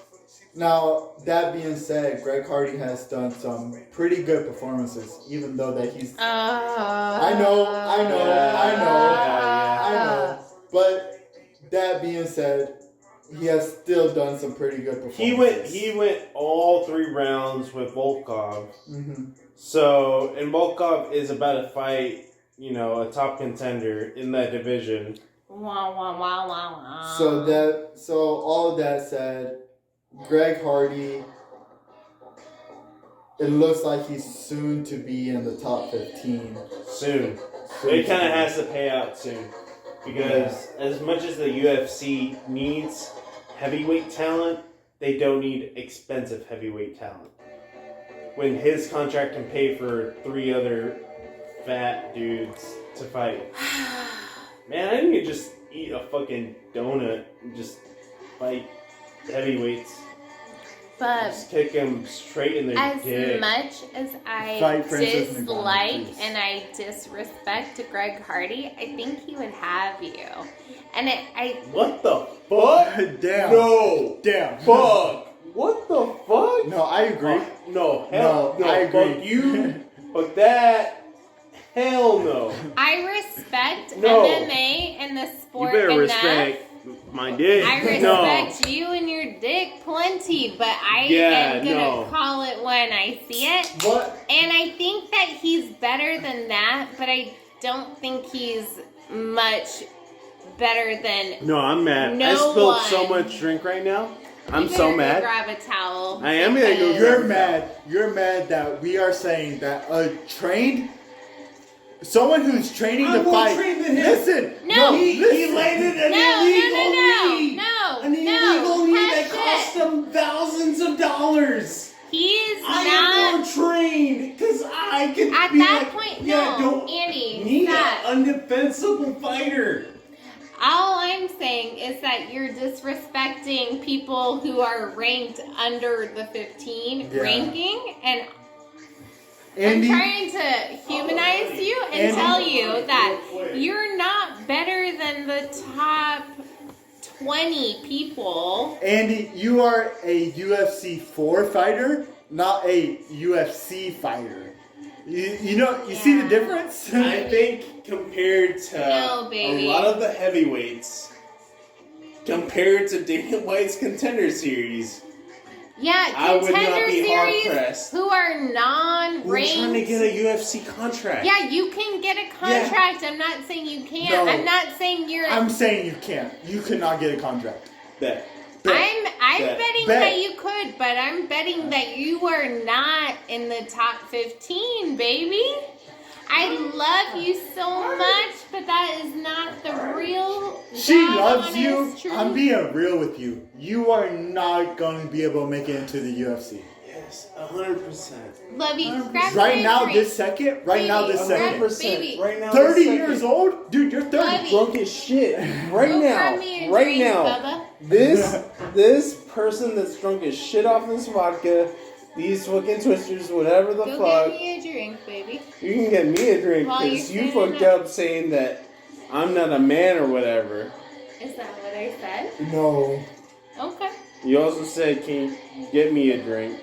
Speaker 3: Now, that being said, Greg Hardy has done some pretty good performances, even though that he's. I know. But that being said, he has still done some pretty good performances.
Speaker 1: He went all 3 rounds with Volkov.
Speaker 3: Mm-hmm.
Speaker 1: So, and Volkov is about to fight, you know, a top contender in that division.
Speaker 2: Wow, wow, wow, wow, wow.
Speaker 3: So all of that said, Greg Hardy, it looks like he's soon to be in the top 15.
Speaker 1: Soon.
Speaker 3: Soon
Speaker 1: It
Speaker 3: to
Speaker 1: kind of
Speaker 3: be.
Speaker 1: has to pay out soon. Because as much as the UFC needs heavyweight talent, they don't need expensive heavyweight talent. When his contract can pay for 3 other fat dudes to fight. Man, I need to just eat a fucking donut and just fight heavyweights.
Speaker 2: But
Speaker 1: Just kick them straight in their
Speaker 2: as
Speaker 1: dick.
Speaker 2: much as I
Speaker 3: Fight Francis Ngannou,
Speaker 2: dislike
Speaker 3: please.
Speaker 2: and I disrespect Greg Hardy, I think he would have you. And
Speaker 1: What the fuck?
Speaker 3: Damn.
Speaker 1: No.
Speaker 3: Damn.
Speaker 1: Fuck. What the fuck?
Speaker 3: No, I agree.
Speaker 1: No, hell
Speaker 3: No,
Speaker 1: no.
Speaker 3: I agree.
Speaker 1: Fuck you. Fuck that. Hell no.
Speaker 2: I respect
Speaker 1: No.
Speaker 2: MMA and the
Speaker 1: You
Speaker 2: sport
Speaker 1: better
Speaker 2: enough.
Speaker 1: respect my dick.
Speaker 2: I respect you and your dick plenty, but I am gonna
Speaker 1: no.
Speaker 2: call it when I see it.
Speaker 3: What?
Speaker 2: And I think that he's better than that, but I don't think he's much better than.
Speaker 1: No, I'm mad.
Speaker 2: No
Speaker 1: I spilled so
Speaker 2: one.
Speaker 1: much drink right now. I'm
Speaker 2: You
Speaker 1: so
Speaker 2: better go
Speaker 1: mad.
Speaker 2: grab a towel.
Speaker 1: I am gonna go
Speaker 2: because-
Speaker 3: You're mad. You're mad that we are saying that a trained someone who's training
Speaker 1: I'm
Speaker 3: to
Speaker 1: more
Speaker 3: fight.
Speaker 1: trained than him.
Speaker 3: Listen,
Speaker 2: No.
Speaker 1: He
Speaker 3: listen.
Speaker 1: landed an
Speaker 2: No,
Speaker 1: illegal
Speaker 2: no,
Speaker 1: knee.
Speaker 2: no,
Speaker 1: An
Speaker 2: no,
Speaker 1: illegal knee that
Speaker 2: hush
Speaker 1: cost
Speaker 2: it.
Speaker 1: them thousands of dollars.
Speaker 2: He's
Speaker 1: I
Speaker 2: not.
Speaker 1: am more trained because I can
Speaker 2: At
Speaker 1: be
Speaker 2: that
Speaker 1: like,
Speaker 2: point,
Speaker 1: yeah,
Speaker 2: no,
Speaker 1: don't
Speaker 2: Andy,
Speaker 1: need
Speaker 2: stop.
Speaker 1: an undefensible fighter.
Speaker 2: All I'm saying is that you're disrespecting people who are ranked under the 15
Speaker 3: Yeah.
Speaker 2: ranking, and
Speaker 3: Andy,
Speaker 2: I'm trying to humanize you and
Speaker 3: Andy-
Speaker 2: tell you that you're not better than the top 20 people.
Speaker 3: Andy, you are a UFC 4 fighter, not a UFC fighter. You know, you see the
Speaker 2: Yeah.
Speaker 3: difference?
Speaker 1: I think compared to
Speaker 2: No, baby.
Speaker 1: a lot of the heavyweights, compared to Dana White's Contender Series,
Speaker 2: Yeah,
Speaker 1: I would not
Speaker 2: contender
Speaker 1: be
Speaker 2: series
Speaker 1: hard-pressed.
Speaker 2: who are
Speaker 1: we're
Speaker 2: non-ranked.
Speaker 1: trying to get a UFC contract.
Speaker 2: Yeah, you can get a contract. I'm not saying you can't.
Speaker 3: No.
Speaker 2: I'm not saying you're.
Speaker 3: I'm saying you can't. You could not get a contract.
Speaker 1: Bet.
Speaker 2: I'm
Speaker 1: Bet.
Speaker 2: betting
Speaker 3: Bet.
Speaker 2: that you could, but I'm betting that you are not in the top 15, baby. I love you so much, but that is not the real.
Speaker 3: She
Speaker 2: God
Speaker 3: loves
Speaker 2: honest
Speaker 3: you.
Speaker 2: truth.
Speaker 3: I'm being real with you. You are not going to be able to make it into the UFC.
Speaker 1: Yes, 100%.
Speaker 2: Love you. Grab me
Speaker 3: Right
Speaker 2: a
Speaker 3: now,
Speaker 2: drink.
Speaker 3: this second. Right now, this
Speaker 2: Baby,
Speaker 3: second.
Speaker 2: grab- Baby.
Speaker 1: Right now,
Speaker 3: 30
Speaker 1: this second.
Speaker 3: years old? Dude, you're 30.
Speaker 2: Love you.
Speaker 1: Drunk as shit. Right
Speaker 2: Go
Speaker 1: now.
Speaker 2: grab me a
Speaker 1: Right
Speaker 2: drink,
Speaker 1: now.
Speaker 2: Bubba.
Speaker 1: This person that's drunk as shit off this vodka, these fucking twisters, whatever the
Speaker 2: Go
Speaker 1: fuck,
Speaker 2: get me a drink, baby.
Speaker 1: you can get me a drink
Speaker 2: While
Speaker 1: because
Speaker 2: you're
Speaker 1: you
Speaker 2: standing
Speaker 1: fucked
Speaker 2: up.
Speaker 1: up saying that I'm not a man or whatever.
Speaker 2: Is that what I said?
Speaker 3: No.
Speaker 2: Okay.
Speaker 1: You also said, can you get me a drink?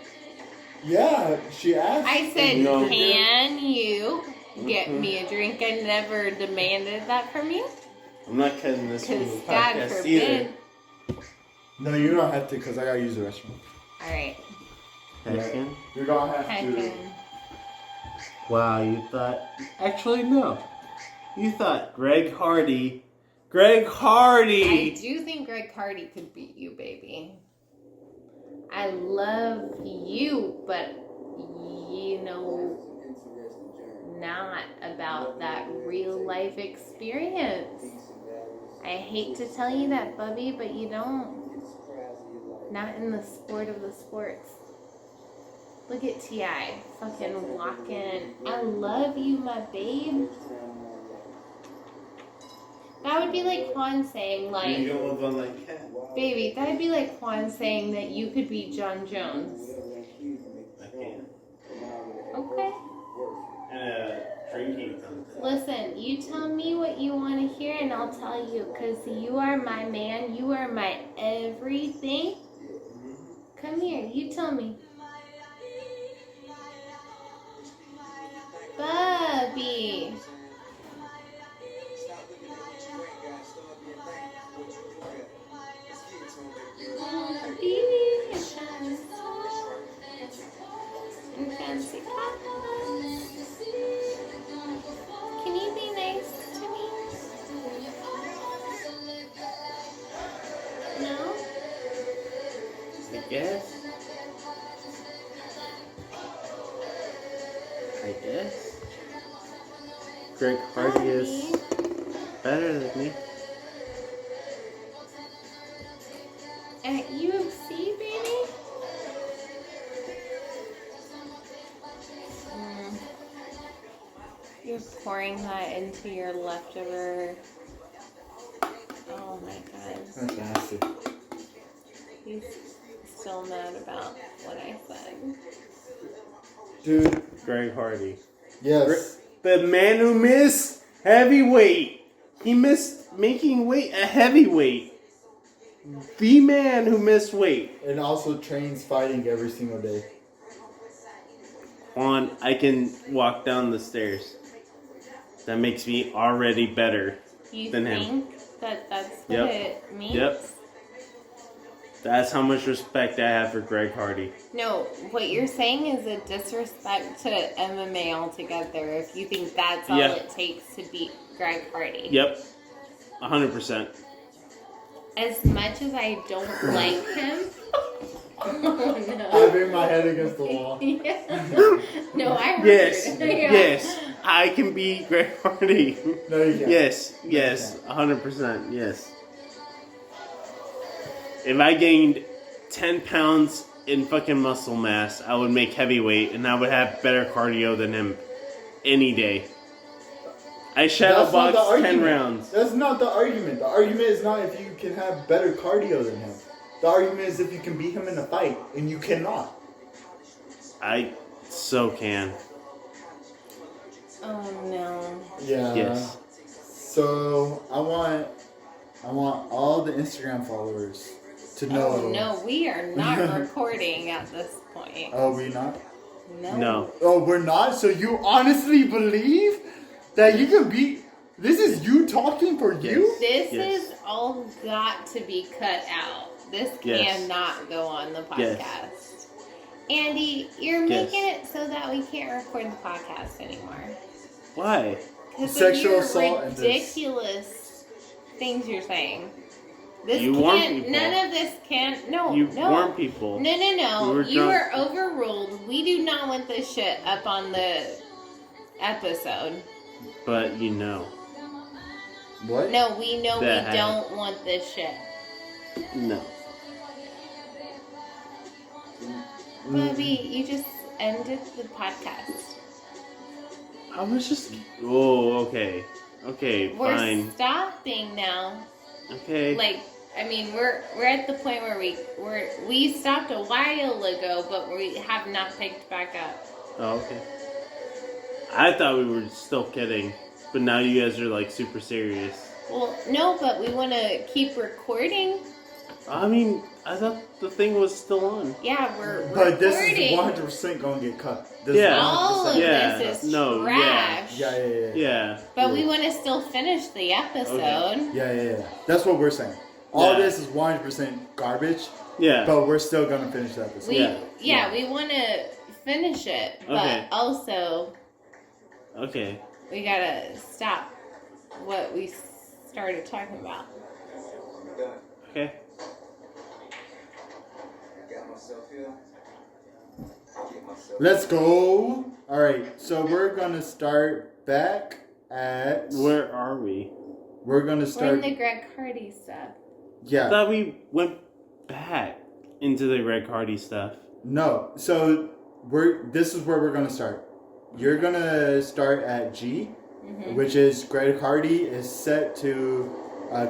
Speaker 3: Yeah, she asked.
Speaker 2: I said,
Speaker 1: No.
Speaker 2: can you get me a drink? I never demanded that from you.
Speaker 1: I'm not cutting this from the
Speaker 2: Because God
Speaker 1: podcast
Speaker 2: forbid.
Speaker 1: either.
Speaker 3: No, you don't have to because I gotta use the restroom.
Speaker 2: Alright.
Speaker 1: Heckin'?
Speaker 3: You're gonna have to.
Speaker 2: Heckin'.
Speaker 1: Wow, you thought. Actually, no. You thought Greg Hardy. Greg
Speaker 2: I
Speaker 1: Hardy!
Speaker 2: do think Greg Hardy could beat you, baby. I love you, but you know not about that real life experience. I hate to tell you that, Bubby, but you don't. Not in the sport of the sports. Look at T.I. fucking walking. I love you, my babe. That would be like Juan saying, like,
Speaker 1: You don't live on that cat.
Speaker 2: baby, that'd be like Juan saying that you could be John Jones.
Speaker 1: I can't.
Speaker 2: Okay.
Speaker 1: And a drinking contest.
Speaker 2: Listen, you tell me what you want to hear and I'll tell you, because you are my man. You are my everything. Come here, you tell me. Bubby. Fancy clothes. Can you be nice to me? No?
Speaker 1: I guess. Greg Hardy is better than me.
Speaker 2: At UFC, baby? You're pouring that into your leftover. Oh my god.
Speaker 3: That's nasty.
Speaker 2: He's still mad about what I said.
Speaker 3: Dude,
Speaker 1: Greg Hardy.
Speaker 3: yes.
Speaker 1: The man who missed heavyweight. He missed making weight a heavyweight. The man who missed weight.
Speaker 3: And also trains fighting every single day.
Speaker 1: Juan, I can walk down the stairs. That makes me already better.
Speaker 2: You
Speaker 1: Than
Speaker 2: think
Speaker 1: him.
Speaker 2: that that's what
Speaker 1: Yep.
Speaker 2: it means?
Speaker 1: Yep. That's how much respect I have for Greg Hardy.
Speaker 2: No, what you're saying is a disrespect to MMA altogether if you think that's all
Speaker 1: Yeah.
Speaker 2: it takes to beat Greg Hardy.
Speaker 1: Yep. 100%.
Speaker 2: As much as I don't like him. Oh,
Speaker 3: I
Speaker 2: no.
Speaker 3: bang my head against the wall.
Speaker 2: Yeah. No, I heard.
Speaker 1: Yes.
Speaker 2: Yeah.
Speaker 1: Yes. I can beat Greg Hardy.
Speaker 3: No, you can't.
Speaker 1: Yes, 100%, yes. If I gained 10 pounds in fucking muscle mass, I would make heavyweight, and I would have better cardio than him any day. I shadow
Speaker 3: That's not the
Speaker 1: boxed 10
Speaker 3: argument.
Speaker 1: rounds.
Speaker 3: That's not the argument. The argument is not if you can have better cardio than him. The argument is if you can beat him in a fight, and you cannot.
Speaker 1: I so can.
Speaker 2: Oh no.
Speaker 3: Yeah.
Speaker 1: Yes.
Speaker 3: So I want all the Instagram followers to know.
Speaker 2: Oh no, we are not recording at this point.
Speaker 3: Oh, we not?
Speaker 1: No.
Speaker 3: Oh, we're not? So you honestly believe that you can beat... This is you talking for you?
Speaker 2: This
Speaker 1: Yes.
Speaker 2: is all got to be cut out. This
Speaker 1: Yes.
Speaker 2: cannot go on the podcast.
Speaker 1: Yes.
Speaker 2: Andy, you're
Speaker 1: Yes.
Speaker 2: making it so that we can't record the podcast anymore.
Speaker 1: Why?
Speaker 2: Because of
Speaker 3: Sexual
Speaker 2: your
Speaker 3: assault and this.
Speaker 2: ridiculous things you're saying. This
Speaker 1: You warn
Speaker 2: can't.
Speaker 1: people.
Speaker 2: None of this can. No.
Speaker 1: You
Speaker 2: no.
Speaker 1: warn people.
Speaker 2: No.
Speaker 1: We were
Speaker 2: You
Speaker 1: drunk.
Speaker 2: are overruled. We do not want this shit up on the episode.
Speaker 1: But you know.
Speaker 3: What?
Speaker 2: No, we know
Speaker 1: That
Speaker 2: we don't want this shit.
Speaker 1: No.
Speaker 2: Bobby, you just ended the podcast.
Speaker 1: I was just... Oh, okay. Okay,
Speaker 2: We're
Speaker 1: fine.
Speaker 2: stopping now.
Speaker 1: Okay.
Speaker 2: Like, I mean, we're at the point where we stopped a while ago, but we have not picked back up.
Speaker 1: Oh, okay. I thought we were still kidding. But now you guys are like super serious.
Speaker 2: Well, no, but we want to keep recording.
Speaker 1: I mean, I thought the thing was still on.
Speaker 2: Yeah, we're
Speaker 3: But this
Speaker 2: recording.
Speaker 3: is 100% going to get cut. This
Speaker 1: Yeah.
Speaker 2: All of
Speaker 3: is 100%.
Speaker 1: Yeah.
Speaker 2: this is
Speaker 1: No, yeah.
Speaker 2: trash.
Speaker 3: Yeah.
Speaker 1: Yeah.
Speaker 2: But we want to still finish the episode.
Speaker 3: Yeah. That's what we're saying. All
Speaker 1: Yeah.
Speaker 3: this is 100% garbage,
Speaker 1: Yeah.
Speaker 3: but we're still going to finish the episode.
Speaker 2: We want to finish it, but
Speaker 1: Okay.
Speaker 2: also
Speaker 1: Okay.
Speaker 2: we gotta stop what we started talking about.
Speaker 1: Okay.
Speaker 3: Let's go. All right, so we're going to start back at...
Speaker 1: Where are we?
Speaker 3: We're going to
Speaker 2: We're
Speaker 3: start...
Speaker 2: in the Greg Hardy stuff.
Speaker 1: I
Speaker 3: Yeah.
Speaker 1: thought we went back into the Greg Hardy stuff.
Speaker 3: No. So this is where we're going to start. You're going to start at G, which is Greg Hardy is set to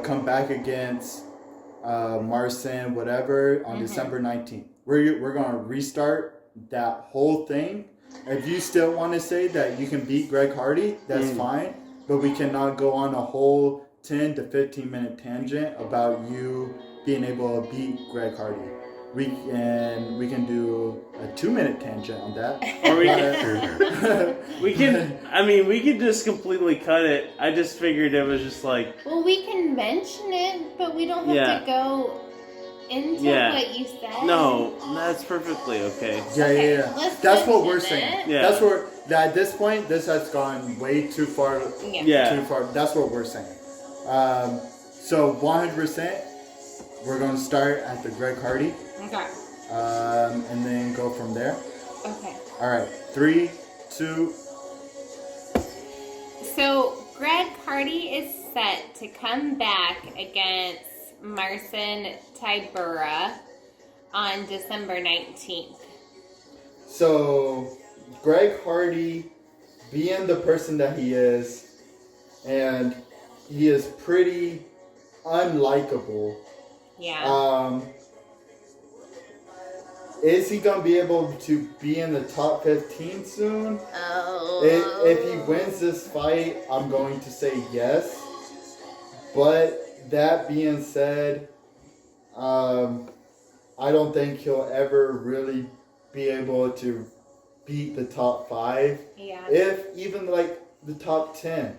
Speaker 3: come back against Marcin, whatever, on December 19th. We're going to restart that whole thing. If you still want to say that you can beat Greg Hardy, that's fine. But we cannot go on a whole 10 to 15 minute tangent about you being able to beat Greg Hardy. We can do a 2-minute tangent on that.
Speaker 1: Or we can, we could just completely cut it. I just figured it was just like,
Speaker 2: Well, we can mention it, but we don't have
Speaker 1: Yeah.
Speaker 2: to go into
Speaker 1: Yeah.
Speaker 2: what you said.
Speaker 1: no, that's perfectly okay.
Speaker 3: Yeah.
Speaker 2: Let's
Speaker 3: That's what we're
Speaker 2: mention
Speaker 3: saying.
Speaker 2: it.
Speaker 1: Yeah.
Speaker 3: That's where at this point this has gone way too far.
Speaker 1: Yeah.
Speaker 3: Too far. That's what we're saying. So 100%, we're going to start at the Greg Hardy,
Speaker 2: Okay.
Speaker 3: and then go from there.
Speaker 2: Okay.
Speaker 3: All right, 3, 2.
Speaker 2: So Greg Hardy is set to come back against Marcin Tybura on December 19th.
Speaker 3: So Greg Hardy, being the person that he is, and he is pretty unlikable.
Speaker 2: Yeah.
Speaker 3: Is he gonna be able to be in the top 15 soon?
Speaker 2: Oh.
Speaker 3: If he wins this fight, I'm going to say yes. But that being said, I don't think he'll ever really be able to beat the top 5.
Speaker 2: Yeah.
Speaker 3: If even like the top 10.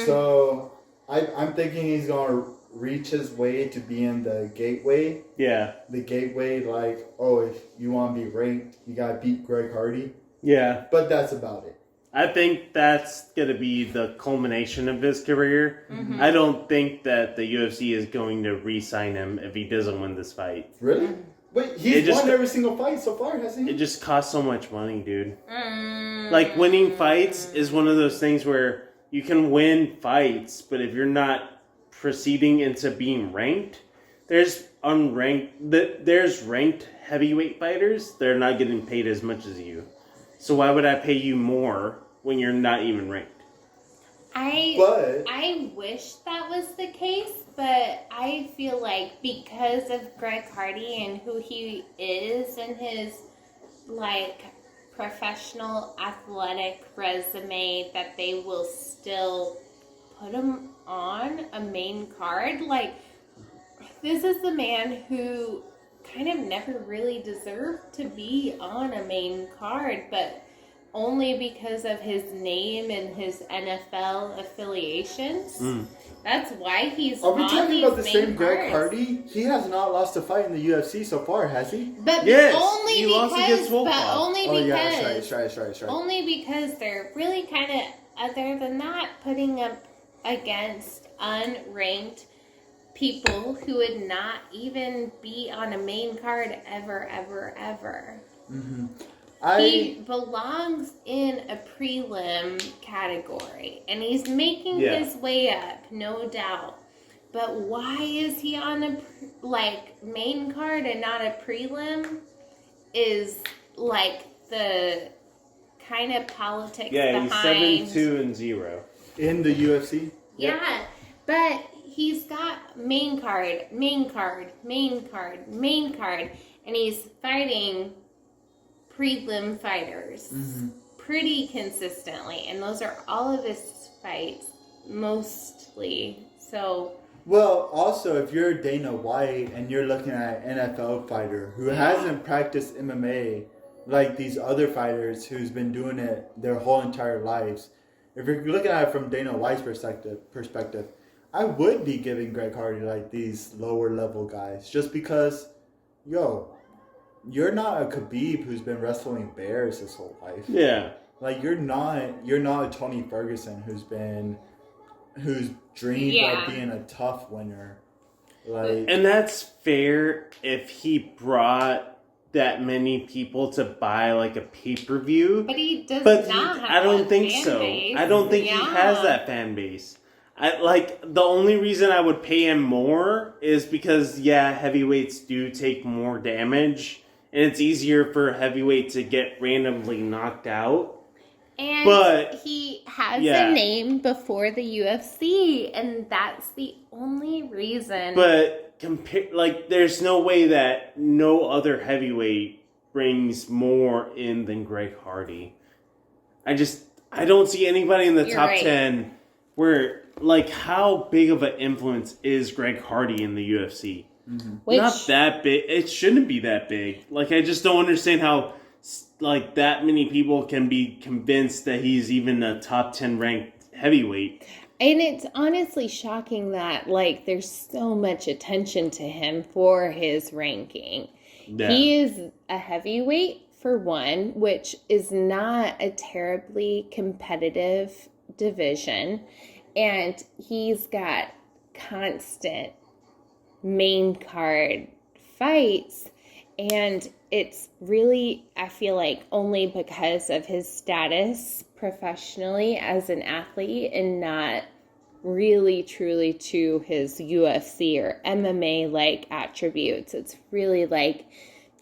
Speaker 3: So I'm thinking he's gonna reach his way to be in the gateway.
Speaker 1: Yeah.
Speaker 3: The gateway, like, oh, if you want to be ranked, you gotta beat Greg Hardy.
Speaker 1: Yeah.
Speaker 3: But that's about it.
Speaker 1: I think that's going to be the culmination of his career. I don't think that the UFC is going to re-sign him if he doesn't win this fight.
Speaker 3: Really? But
Speaker 1: It
Speaker 3: he's
Speaker 1: just-
Speaker 3: won every single fight so far, hasn't he?
Speaker 1: It just costs so much money, dude. Like, winning fights is one of those things where you can win fights, but if you're not proceeding into being ranked, there's ranked heavyweight fighters. They're not getting paid as much as you. So why would I pay you more when you're not even ranked?
Speaker 2: I wish that was the case, but I feel like because of Greg Hardy and who he is and his like professional athletic resume, that they will still put him on a main card. Like, this is the man who kind of never really deserved to be on a main card, but only because of his name and his NFL affiliations. That's why he's
Speaker 3: Are we
Speaker 2: on
Speaker 3: talking
Speaker 2: these
Speaker 3: about the
Speaker 2: main
Speaker 3: same Greg
Speaker 2: cards.
Speaker 3: Hardy? He has not lost a fight in the UFC so far, has he?
Speaker 2: But
Speaker 1: Yes,
Speaker 2: only
Speaker 1: he
Speaker 2: because,
Speaker 1: lost against Volkov.
Speaker 2: but only
Speaker 3: Oh
Speaker 2: because,
Speaker 3: yeah, that's right.
Speaker 2: only because they're really kind of, other than that, putting up against unranked people who would not even be on a main card ever. He belongs in a prelim category, and he's making his way up, no doubt. But why is he on a main card and not a prelim? Is like the kind of politics behind.
Speaker 1: He's 7-2-0
Speaker 3: in the UFC.
Speaker 2: Yeah, but he's got main card, and he's fighting prelim fighters pretty consistently, and those are all of his fights, mostly. So,
Speaker 3: Well, also, if you're Dana White and you're looking at an NFL fighter who hasn't practiced MMA like these other fighters who's been doing it their whole entire lives, if you're looking at it from Dana White's perspective, I would be giving Greg Hardy like these lower level guys just because, you're not a Khabib who's been wrestling bears his whole life.
Speaker 1: Yeah.
Speaker 3: Like you're not a Tony Ferguson who's dreamed of being a tough winner. Like,
Speaker 1: and that's fair if he brought that many people to buy like a pay-per-view.
Speaker 2: but he does
Speaker 1: But
Speaker 2: not have
Speaker 1: I don't
Speaker 2: that
Speaker 1: think
Speaker 2: fan
Speaker 1: so.
Speaker 2: base.
Speaker 1: I don't think he has that fan base. The only reason I would pay him more is because heavyweights do take more damage, and it's easier for a heavyweight to get randomly knocked out.
Speaker 2: And he has a name before the UFC, and that's the only reason.
Speaker 1: But there's no way that no other heavyweight brings more in than Greg Hardy. I don't see anybody in the top 10 where, how big of an influence is Greg Hardy in the UFC? Not that big. It shouldn't be that big. I just don't understand how, that many people can be convinced that he's even a top 10 ranked heavyweight.
Speaker 2: And it's honestly shocking that, there's so much attention to him for his ranking. Yeah. He is a heavyweight, for one, which is not a terribly competitive division. And he's got constant main card fights. And it's really, I feel like, only because of his status professionally as an athlete and not really truly to his UFC or MMA attributes. It's really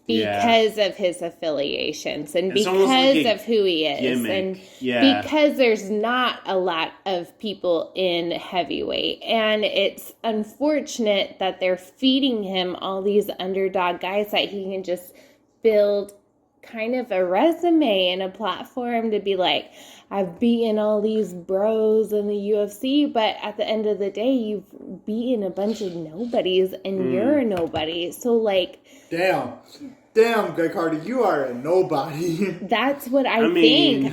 Speaker 2: because of his affiliations and it's because of who he is. Gimmick. And because there's not a lot of people in heavyweight. And it's unfortunate that they're feeding him all these underdog guys that he can just build kind of a resume and a platform to be like, I've beaten all these bros in the UFC, but at the end of the day, you've beaten a bunch of nobodies and you're a nobody. So
Speaker 3: Damn, Greg Hardy, you are a nobody.
Speaker 2: That's what I think.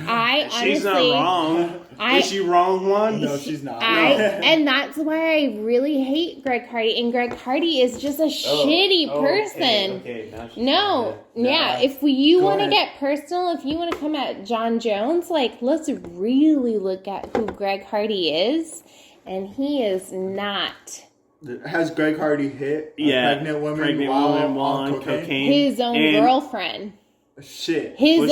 Speaker 1: She's not wrong. Is she wrong, Juan?
Speaker 3: No, she's not.
Speaker 2: And that's why I really hate Greg Hardy. And Greg Hardy is just a shitty person.
Speaker 1: Okay.
Speaker 2: If you want to get personal, if you want to come at John Jones, let's really look at who Greg Hardy is. And he is not.
Speaker 3: Has Greg Hardy hit a pregnant woman while on cocaine?
Speaker 2: His own girlfriend.
Speaker 3: Shit.
Speaker 2: His
Speaker 1: Was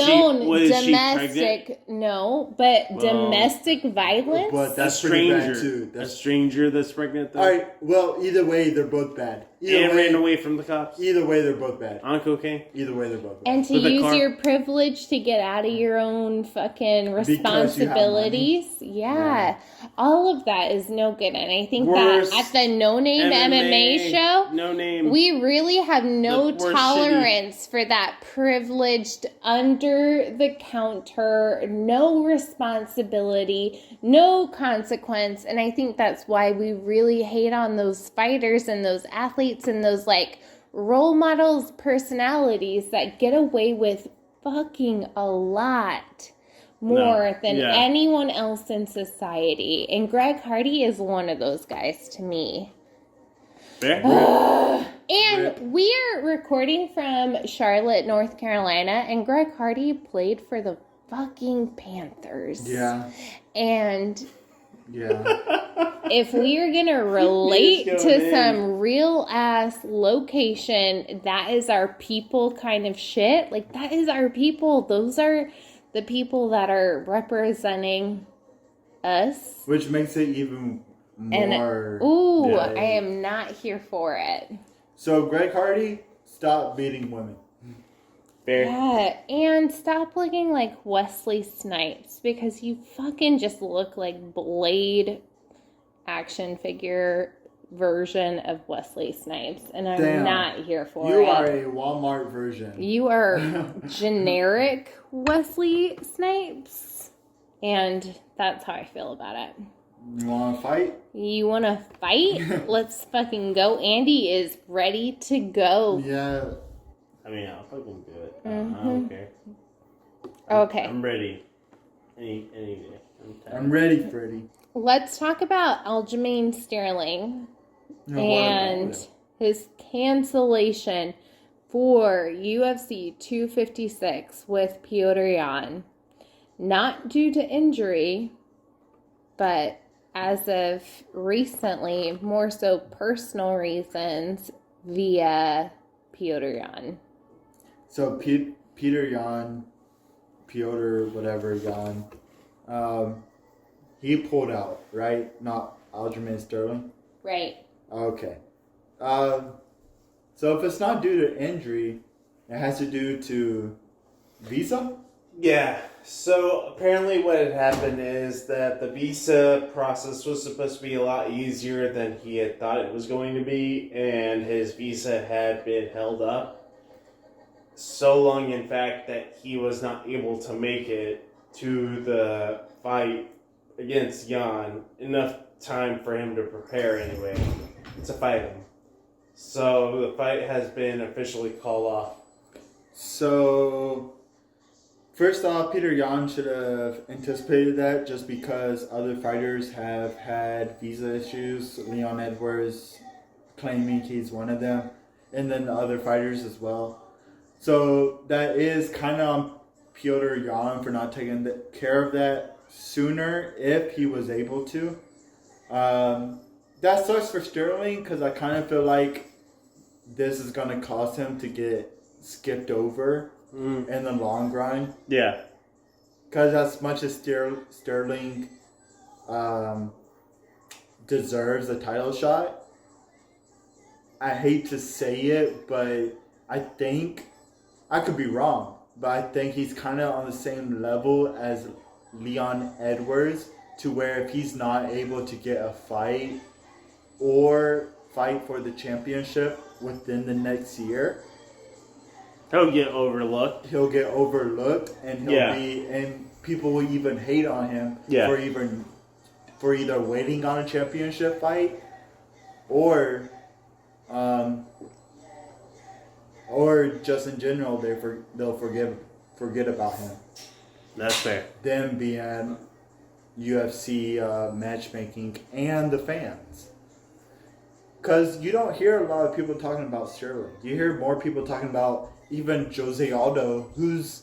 Speaker 1: she
Speaker 2: domestic, no, but
Speaker 1: Well,
Speaker 2: domestic violence.
Speaker 3: But
Speaker 1: A
Speaker 3: that's pretty bad
Speaker 1: stranger.
Speaker 3: too.
Speaker 1: A
Speaker 3: That's
Speaker 1: stranger that's pregnant though.
Speaker 3: all right. Well, either way, they're both bad.
Speaker 1: And ran away from the cops.
Speaker 3: Either way, they're both bad.
Speaker 1: On cocaine.
Speaker 3: Either way, they're both bad.
Speaker 2: And to
Speaker 1: With a
Speaker 2: use
Speaker 1: car.
Speaker 2: your privilege to get out of your own fucking
Speaker 3: Because you have
Speaker 2: responsibilities. Yeah. All of that is no good. And I think
Speaker 1: Worst
Speaker 2: that at the No Name MMA show,
Speaker 1: No name.
Speaker 2: we really have no
Speaker 1: The worst
Speaker 2: tolerance for that privileged, under the counter, no responsibility, no consequence. And I think that's why we really hate on those fighters and those athletes and those like role models personalities that get away with fucking a lot more than
Speaker 1: yeah.
Speaker 2: anyone else in society. And Greg Hardy is one of those guys to me.
Speaker 1: Fair.
Speaker 2: And
Speaker 3: Rip.
Speaker 2: we are recording from Charlotte, North Carolina, and Greg Hardy played for the fucking Panthers.
Speaker 3: Yeah.
Speaker 2: And
Speaker 3: Yeah.
Speaker 2: if we are going to relate
Speaker 1: He's
Speaker 2: to
Speaker 1: going in.
Speaker 2: some real ass location, that is our people kind of shit. Like, that is our people. Those are the people that are representing us.
Speaker 3: Which makes it even
Speaker 2: And,
Speaker 3: more.
Speaker 2: ooh,
Speaker 3: Yeah.
Speaker 2: I am not here for it.
Speaker 3: So Greg Hardy, stop beating women.
Speaker 1: Fair.
Speaker 2: Yeah, and stop looking like Wesley Snipes because you fucking just look like Blade action figure version of Wesley Snipes, and I'm
Speaker 3: Damn.
Speaker 2: not here for
Speaker 3: You
Speaker 2: it.
Speaker 3: are a Walmart version.
Speaker 2: You are generic Wesley Snipes, and that's how I feel about it.
Speaker 3: You want to fight?
Speaker 2: You want to fight? Let's fucking go. Andy is ready to go.
Speaker 3: Yeah.
Speaker 1: I mean, I'll fucking do it. I
Speaker 2: Mhm.
Speaker 1: don't care.
Speaker 2: Okay.
Speaker 1: I'm ready. Any day.
Speaker 3: I'm ready, Freddie.
Speaker 2: Let's talk about Aljamain Sterling
Speaker 3: No,
Speaker 2: and
Speaker 3: what?
Speaker 2: his cancellation for UFC 256 with Piotr Jan. Not due to injury, but as of recently, more so personal reasons via Piotr Jan.
Speaker 3: So Peter Yan, Piotr, whatever Yan, he pulled out, right? Not Aljamain Sterling.
Speaker 2: Right.
Speaker 3: Okay. So if it's not due to injury, it has to do to visa.
Speaker 1: Yeah. So apparently, what had happened is that the visa process was supposed to be a lot easier than he had thought it was going to be, and his visa had been held up so long, in fact, that he was not able to make it to the fight against Jan enough time for him to prepare anyway to fight him. So the fight has been officially called off.
Speaker 3: So, first off, Peter Yan should have anticipated that just because other fighters have had visa issues. Leon Edwards claiming he's one of them, and then the other fighters as well. So, that is kind of on Piotr Yan for not taking care of that sooner if he was able to. That sucks for Sterling because I kind of feel like this is going to cause him to get skipped over in the long run.
Speaker 1: Yeah.
Speaker 3: Because as much as Sterling deserves a title shot, I hate to say it, but I think, I could be wrong, but I think he's kind of on the same level as Leon Edwards, to where if he's not able to get a fight or fight for the championship within the next year,
Speaker 1: He'll get overlooked.
Speaker 3: he'll get overlooked, and he'll
Speaker 1: Yeah.
Speaker 3: and people will even hate on him
Speaker 1: Yeah.
Speaker 3: for either waiting on a championship fight or just in general they'll forget about him.
Speaker 1: That's fair.
Speaker 3: Them being UFC matchmaking and the fans. Because you don't hear a lot of people talking about Sterling. You hear more people talking about even Jose Aldo, who's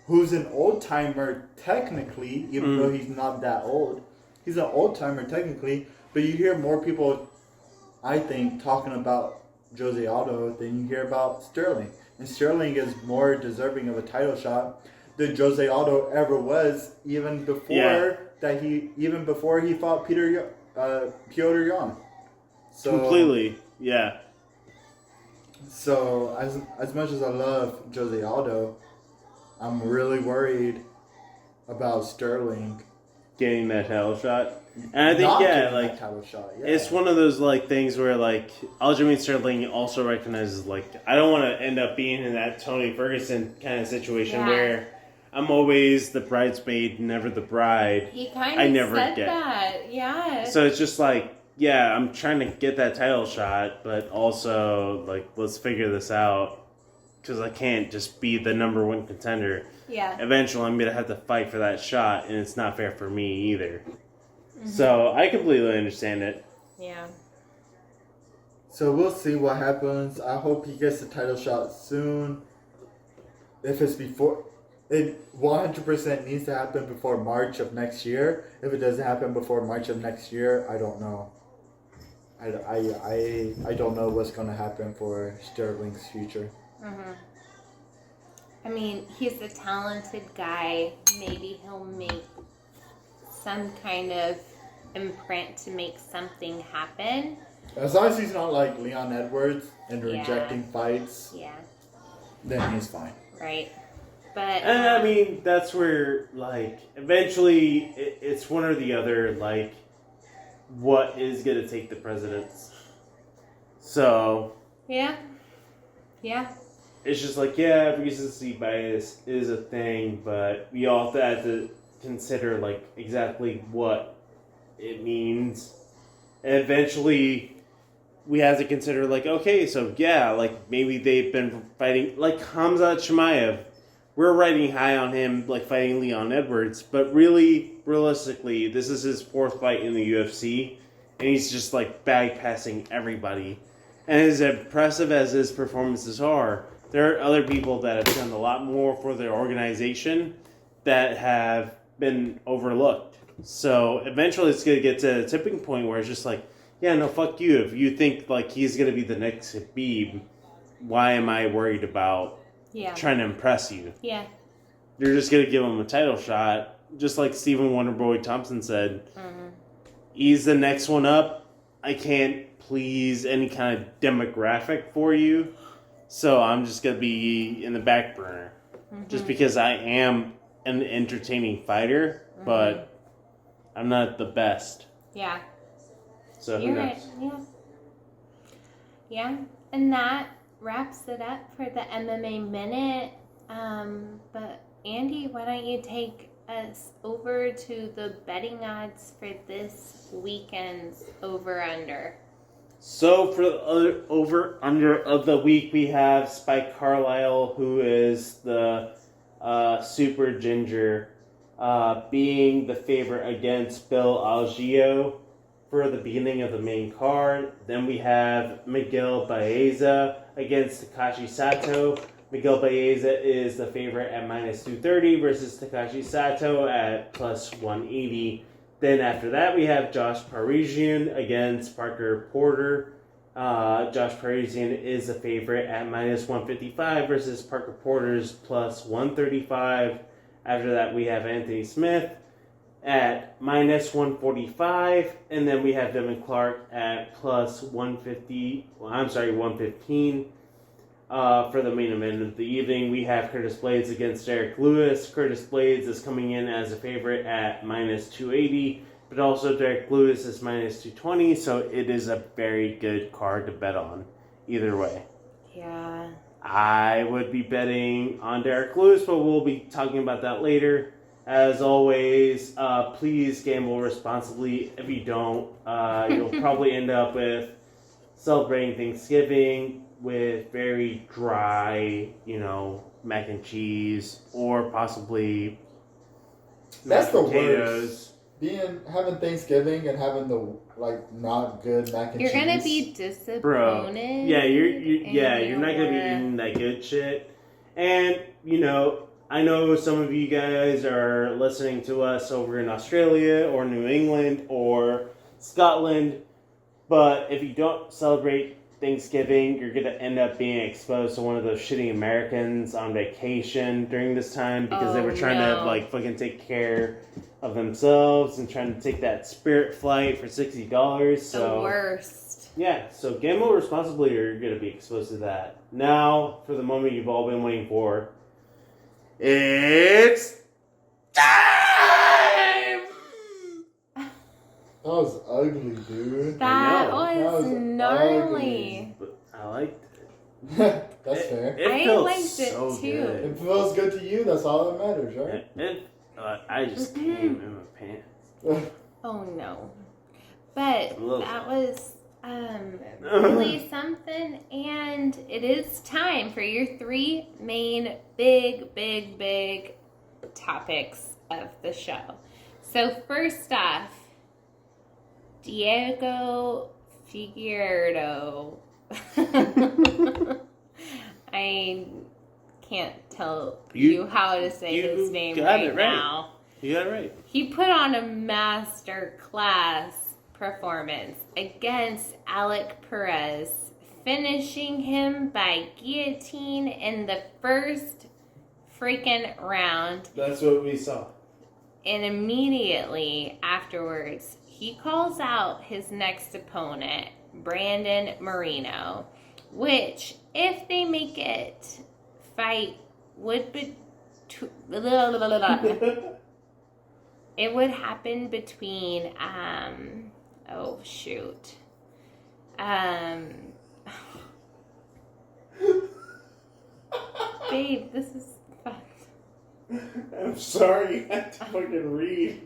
Speaker 3: an old timer technically, even though he's not that old. He's an old timer technically, but you hear more people, I think, talking about Jose Aldo, then you hear about Sterling. And Sterling is more deserving of a title shot than Jose Aldo ever was, even before he fought Piotr Jan. So,
Speaker 1: Completely, yeah.
Speaker 3: So as much as I love Jose Aldo, I'm really worried about Sterling
Speaker 1: Getting that title shot. And I think,
Speaker 3: not
Speaker 1: yeah,
Speaker 3: getting
Speaker 1: like,
Speaker 3: that title shot. Yeah.
Speaker 1: it's one of those, like, things where, like, Aljamain Sterling also recognizes, like, I don't want to end up being in that Tony Ferguson kind of situation
Speaker 2: Yeah.
Speaker 1: where I'm always the bridesmaid, never the bride.
Speaker 2: He kind
Speaker 1: I
Speaker 2: of
Speaker 1: never
Speaker 2: said
Speaker 1: get.
Speaker 2: that. Yeah.
Speaker 1: So it's just like, yeah, I'm trying to get that title shot, but also, like, let's figure this out. Because I can't just be the number one contender.
Speaker 2: yeah.
Speaker 1: Eventually, I'm going to have to fight for that shot, and it's not fair for me either. So I completely understand it.
Speaker 2: Yeah.
Speaker 3: So we'll see what happens. I hope he gets the title shot soon. If it's before, it 100% needs to happen before March of next year. If it doesn't happen before March of next year, I don't know. I don't know what's going to happen for Sterling's future.
Speaker 2: I mean, he's a talented guy. Maybe he'll make some kind of imprint to make something happen.
Speaker 3: As long as he's not like Leon Edwards and
Speaker 2: Yeah.
Speaker 3: rejecting fights,
Speaker 2: Yeah.
Speaker 3: then he's fine.
Speaker 2: Right. But
Speaker 1: And I mean, that's where, like, eventually it's one or the other, like, what is going to take the precedence. So,
Speaker 2: yeah. Yeah.
Speaker 1: it's just like, yeah, recency bias is a thing, but we all have to consider, like, exactly what it means. And eventually, we have to consider, like, okay, so yeah, like, maybe they've been fighting, like, Khamzat Chimaev. We're riding high on him, like, fighting Leon Edwards, but really, realistically, this is his fourth fight in the UFC, and he's just, like, bag passing everybody. And as impressive as his performances are, there are other people that have done a lot more for their organization that have been overlooked. So eventually it's going to get to a tipping point where it's just like, yeah, no, fuck you. If you think like he's going to be the next Khabib, why am I worried about
Speaker 2: Yeah.
Speaker 1: trying to impress you?
Speaker 2: Yeah.
Speaker 1: You're just going to give him a title shot. Just like Stephen Wonderboy Thompson said, he's the next one up. I can't please any kind of demographic for you. So I'm just going to be in the back burner. Just because I am an entertaining fighter, but I'm not the best.
Speaker 2: Yeah.
Speaker 1: So who
Speaker 2: You're
Speaker 1: knows?
Speaker 2: right. Yeah. Yeah. And that wraps it up for the MMA Minute. But Andy, why don't you take us over to the betting odds for this weekend's over-under?
Speaker 1: So for the over-under of the week, we have Spike Carlisle, who is the Super Ginger, being the favorite against Bill Algeo for the beginning of the main card. Then we have Miguel Baeza against Takashi Sato. Miguel Baeza is the favorite at minus 230 versus Takashi Sato at plus 180. Then after that, we have Josh Parisian against Parker Porter. Josh Parisian is the favorite at minus 155 versus Parker Porter's plus 135. After that, we have Anthony Smith at minus 145. And then we have Devin Clark at plus 115. For the main event of the evening, we have Curtis Blades against Derek Lewis. Curtis Blades is coming in as a favorite at minus 280, but also Derek Lewis is minus 220, so it is a very good card to bet on either way.
Speaker 2: Yeah.
Speaker 1: I would be betting on Derek Lewis, but we'll be talking about that later. As always, please gamble responsibly. If you don't, you'll probably end up with celebrating Thanksgiving with very dry, mac and cheese, or possibly
Speaker 3: That's
Speaker 1: mashed
Speaker 3: the
Speaker 1: potatoes.
Speaker 3: worst. Having Thanksgiving and having the not good mac and
Speaker 2: You're
Speaker 3: cheese.
Speaker 2: gonna be disappointed.
Speaker 1: Bro, yeah, you're
Speaker 2: in
Speaker 1: not gonna be
Speaker 2: your-
Speaker 1: eating that good shit. And I know some of you guys are listening to us over in Australia or New England or Scotland, but if you don't celebrate Thanksgiving, you're gonna end up being exposed to one of those shitty Americans on vacation during this time because they were trying to like fucking take care of themselves and trying to take that Spirit flight for $60. So
Speaker 2: The worst.
Speaker 1: yeah, so gamble responsibly or you're gonna be exposed to that. Now, for the moment you've all been waiting for, it's time!
Speaker 3: That was ugly, dude.
Speaker 2: That
Speaker 1: know.
Speaker 2: was
Speaker 3: That was
Speaker 2: gnarly.
Speaker 1: But I liked it.
Speaker 3: That's fair.
Speaker 1: It
Speaker 2: I
Speaker 1: felt
Speaker 2: liked it
Speaker 1: so
Speaker 2: too.
Speaker 1: good.
Speaker 3: It feels good to you. That's all that matters, right?
Speaker 1: I just came in my pants.
Speaker 2: Oh no. But
Speaker 1: Love
Speaker 2: that was really something, and it is time for your 3 main big topics of the show. So first off, Diego Figueiredo. I can't tell you how to say his name right now.
Speaker 1: You got it right.
Speaker 2: He put on a master class performance against Alec Perez, finishing him by guillotine in the first freaking round.
Speaker 1: That's what we saw.
Speaker 2: And immediately afterwards, he calls out his next opponent, Brandon Moreno, which, if they make it, fight would be... It would happen between, oh shoot. Babe, this is fucked.
Speaker 1: I'm sorry, you had to fucking read.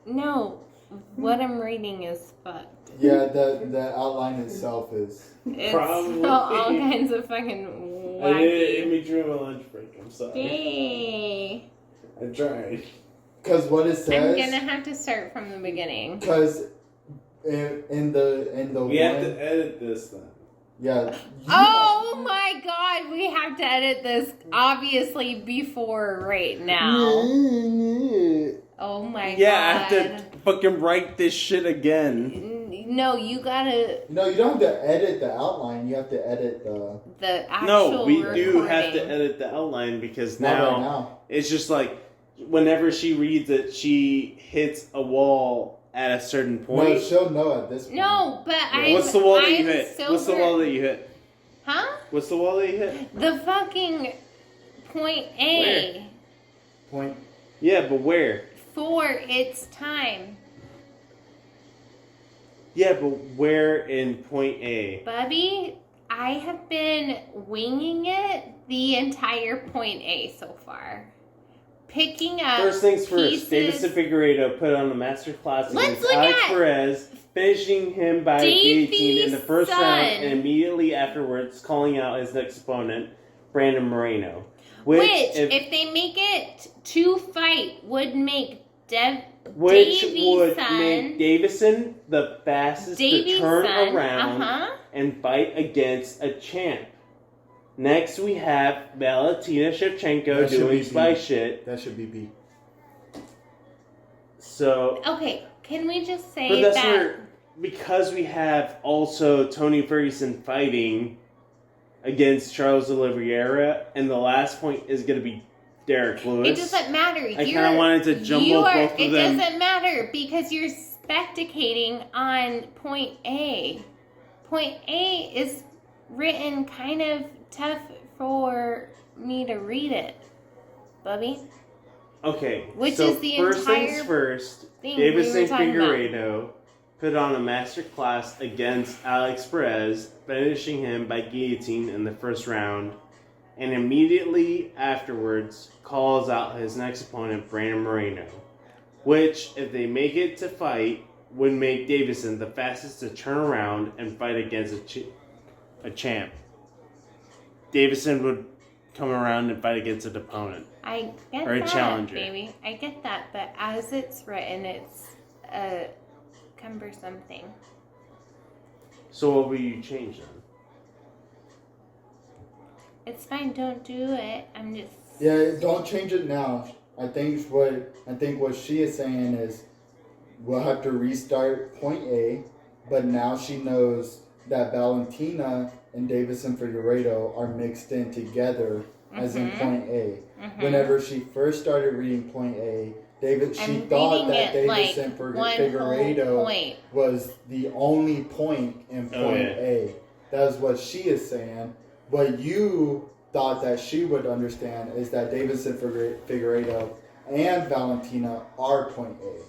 Speaker 2: No, what I'm reading is fucked.
Speaker 3: Yeah, the outline itself is.
Speaker 2: It's
Speaker 1: Probably.
Speaker 2: all kinds of fucking
Speaker 1: I did it
Speaker 2: wacky.
Speaker 1: in between my lunch break, I'm sorry.
Speaker 2: Yay.
Speaker 1: I tried.
Speaker 3: Because what it
Speaker 2: I'm
Speaker 3: says.
Speaker 2: gonna have to start from the beginning.
Speaker 3: Because in the
Speaker 1: We have to edit this then.
Speaker 3: Yeah.
Speaker 2: Oh my god, we have to edit this obviously before right now. Oh my
Speaker 1: Yeah, I
Speaker 2: god.
Speaker 1: have to fucking write this shit again.
Speaker 2: No, you gotta
Speaker 3: No, you don't have to edit the outline. You have to edit
Speaker 2: the actual
Speaker 1: No, we do have to
Speaker 2: recording.
Speaker 1: edit the outline because
Speaker 3: not
Speaker 1: now,
Speaker 3: right now.
Speaker 1: it's just like whenever she reads it, she hits a wall at a certain
Speaker 3: No,
Speaker 1: point.
Speaker 3: she'll know at this point.
Speaker 2: No, but I'm
Speaker 1: What's the wall that you
Speaker 2: I'm
Speaker 1: hit?
Speaker 2: Sober.
Speaker 1: What's the wall that you hit?
Speaker 2: Huh?
Speaker 1: What's the wall that you hit?
Speaker 2: The fucking point A
Speaker 3: Point.
Speaker 1: Yeah, but where?
Speaker 2: for its time.
Speaker 1: Yeah, but where in point A?
Speaker 2: Bubby, I have been winging it the entire point A so far. Picking up
Speaker 1: First things first,
Speaker 2: pieces.
Speaker 1: Davison Figueiredo put on a master class
Speaker 2: Let's
Speaker 1: against
Speaker 2: look
Speaker 1: Alex
Speaker 2: at
Speaker 1: Perez, finishing him by guillotine in the first
Speaker 2: Davey's
Speaker 1: round,
Speaker 2: son.
Speaker 1: and immediately afterwards calling out his next opponent, Brandon Moreno.
Speaker 2: Which, if they make it to fight, would make
Speaker 1: Which
Speaker 2: Davey's
Speaker 1: would
Speaker 2: son,
Speaker 1: make Davison the fastest
Speaker 2: Davey's
Speaker 1: to turn
Speaker 2: son,
Speaker 1: around and fight against a champ. Next, we have Valentina Shevchenko
Speaker 3: That should
Speaker 1: doing
Speaker 3: be
Speaker 1: spy
Speaker 3: B.
Speaker 1: shit.
Speaker 3: That should be B.
Speaker 1: So,
Speaker 2: Okay, can we just
Speaker 1: but
Speaker 2: say
Speaker 1: that's
Speaker 2: that?
Speaker 1: where, because we have also Tony Ferguson fighting against Charles Oliveira, and the last point is going to be Derek Lewis.
Speaker 2: It doesn't matter.
Speaker 1: I kind of wanted to jumble both of
Speaker 2: It
Speaker 1: them.
Speaker 2: doesn't matter because you're spectating on point A. Point A is written kind of tough for me to read it, Bubby.
Speaker 1: Okay,
Speaker 2: Which
Speaker 1: so
Speaker 2: is the
Speaker 1: first things
Speaker 2: entire
Speaker 1: first,
Speaker 2: thing we were
Speaker 1: Davison
Speaker 2: talking about.
Speaker 1: Figueiredo put on a master class against Alex Perez, finishing him by guillotine in the first round, and immediately afterwards calls out his next opponent, Brandon Moreno, which, if they make it to fight, would make Davison the fastest to turn around and fight against a champ. Davison would come around and fight against an opponent.
Speaker 2: I get
Speaker 1: Or a
Speaker 2: that,
Speaker 1: challenger.
Speaker 2: baby. I get that, but as it's written, it's a cumbersome thing.
Speaker 1: So what will you change then?
Speaker 2: It's fine. Don't do it. I'm just.
Speaker 3: Yeah, don't change it now. I think what she is saying is we'll have to restart point A, but now she knows that Valentina and Davison Figueiredo are mixed in together, as in Point A. Whenever she first started reading Point A, she thought that Davison Figueiredo was the only point in Point A. That is what she is saying. What you thought that she would understand is that Davison Figueiredo and Valentina are Point A.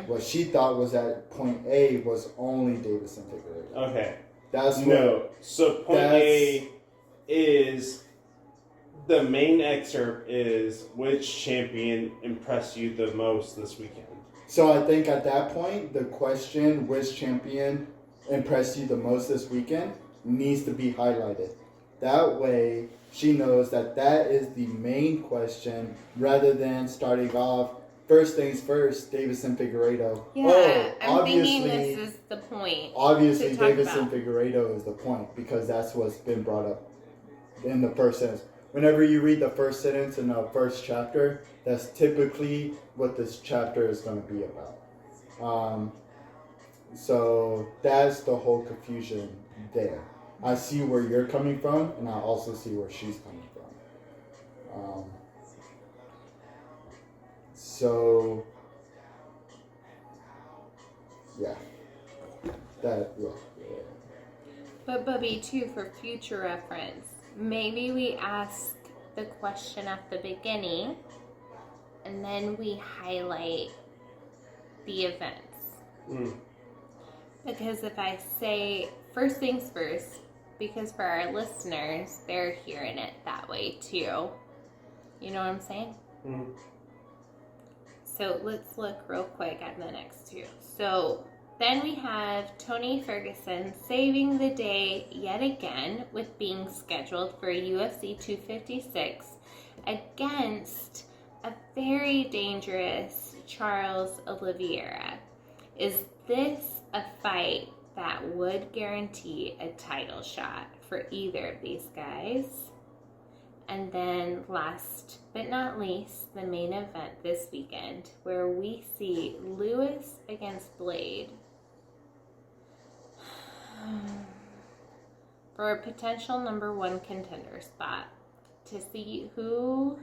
Speaker 3: What she thought was that Point A was only Davison Figueiredo.
Speaker 1: Okay.
Speaker 3: That's what,
Speaker 1: no. So Point A is the main excerpt is which champion impressed you the most this weekend.
Speaker 3: So I think at that point, the question, which champion impressed you the most this weekend, needs to be highlighted. That way, she knows that that is the main question, rather than starting off, first things first, Davison Figueiredo.
Speaker 2: Yeah, I'm thinking this is the point.
Speaker 3: Obviously, Davison Figueiredo is the point, because that's what's been brought up in the first sentence. Whenever you read the first sentence in the first chapter, that's typically what this chapter is going to be about. So that's the whole confusion there. I see where you're coming from, and I also see where she's coming from. So, yeah.
Speaker 2: But Bubby, too, for future reference, maybe we ask the question at the beginning, and then we highlight the events. Because if I say first things first, because for our listeners, they're hearing it that way too. You know what I'm saying? So let's look real quick at the next two. So then we have Tony Ferguson saving the day yet again with being scheduled for UFC 256 against a very dangerous Charles Oliveira. Is this a fight that would guarantee a title shot for either of these guys? And then last but not least, the main event this weekend, where we see Lewis against Blade for a potential number one contender spot, to see who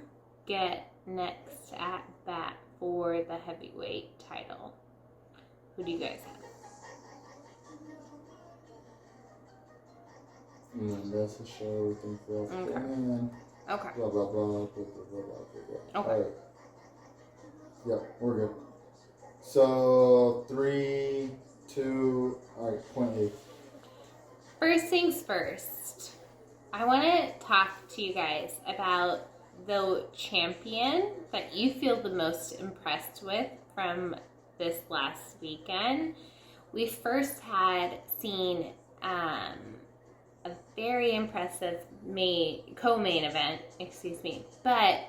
Speaker 2: get next at bat for the heavyweight title. Who do you guys have?
Speaker 3: That's a show we can feel.
Speaker 2: Okay.
Speaker 3: Blah, blah, blah, blah, blah, blah, blah.
Speaker 2: Okay.
Speaker 3: Alright. Yeah, we're good. So, 3, 2, alright, Point A.
Speaker 2: First things first, I want to talk to you guys about the champion that you feel the most impressed with from this last weekend. We first had seen a very impressive co-main event, but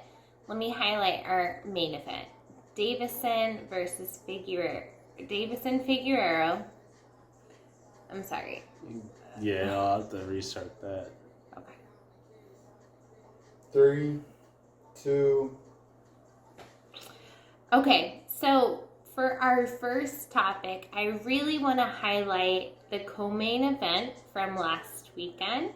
Speaker 2: let me highlight our main event. Davison versus Figueiredo. I'm sorry.
Speaker 1: Yeah, I'll have to restart that.
Speaker 2: Okay.
Speaker 3: 3, 2.
Speaker 2: Okay, so for our first topic, I really want to highlight the co-main event from last weekend.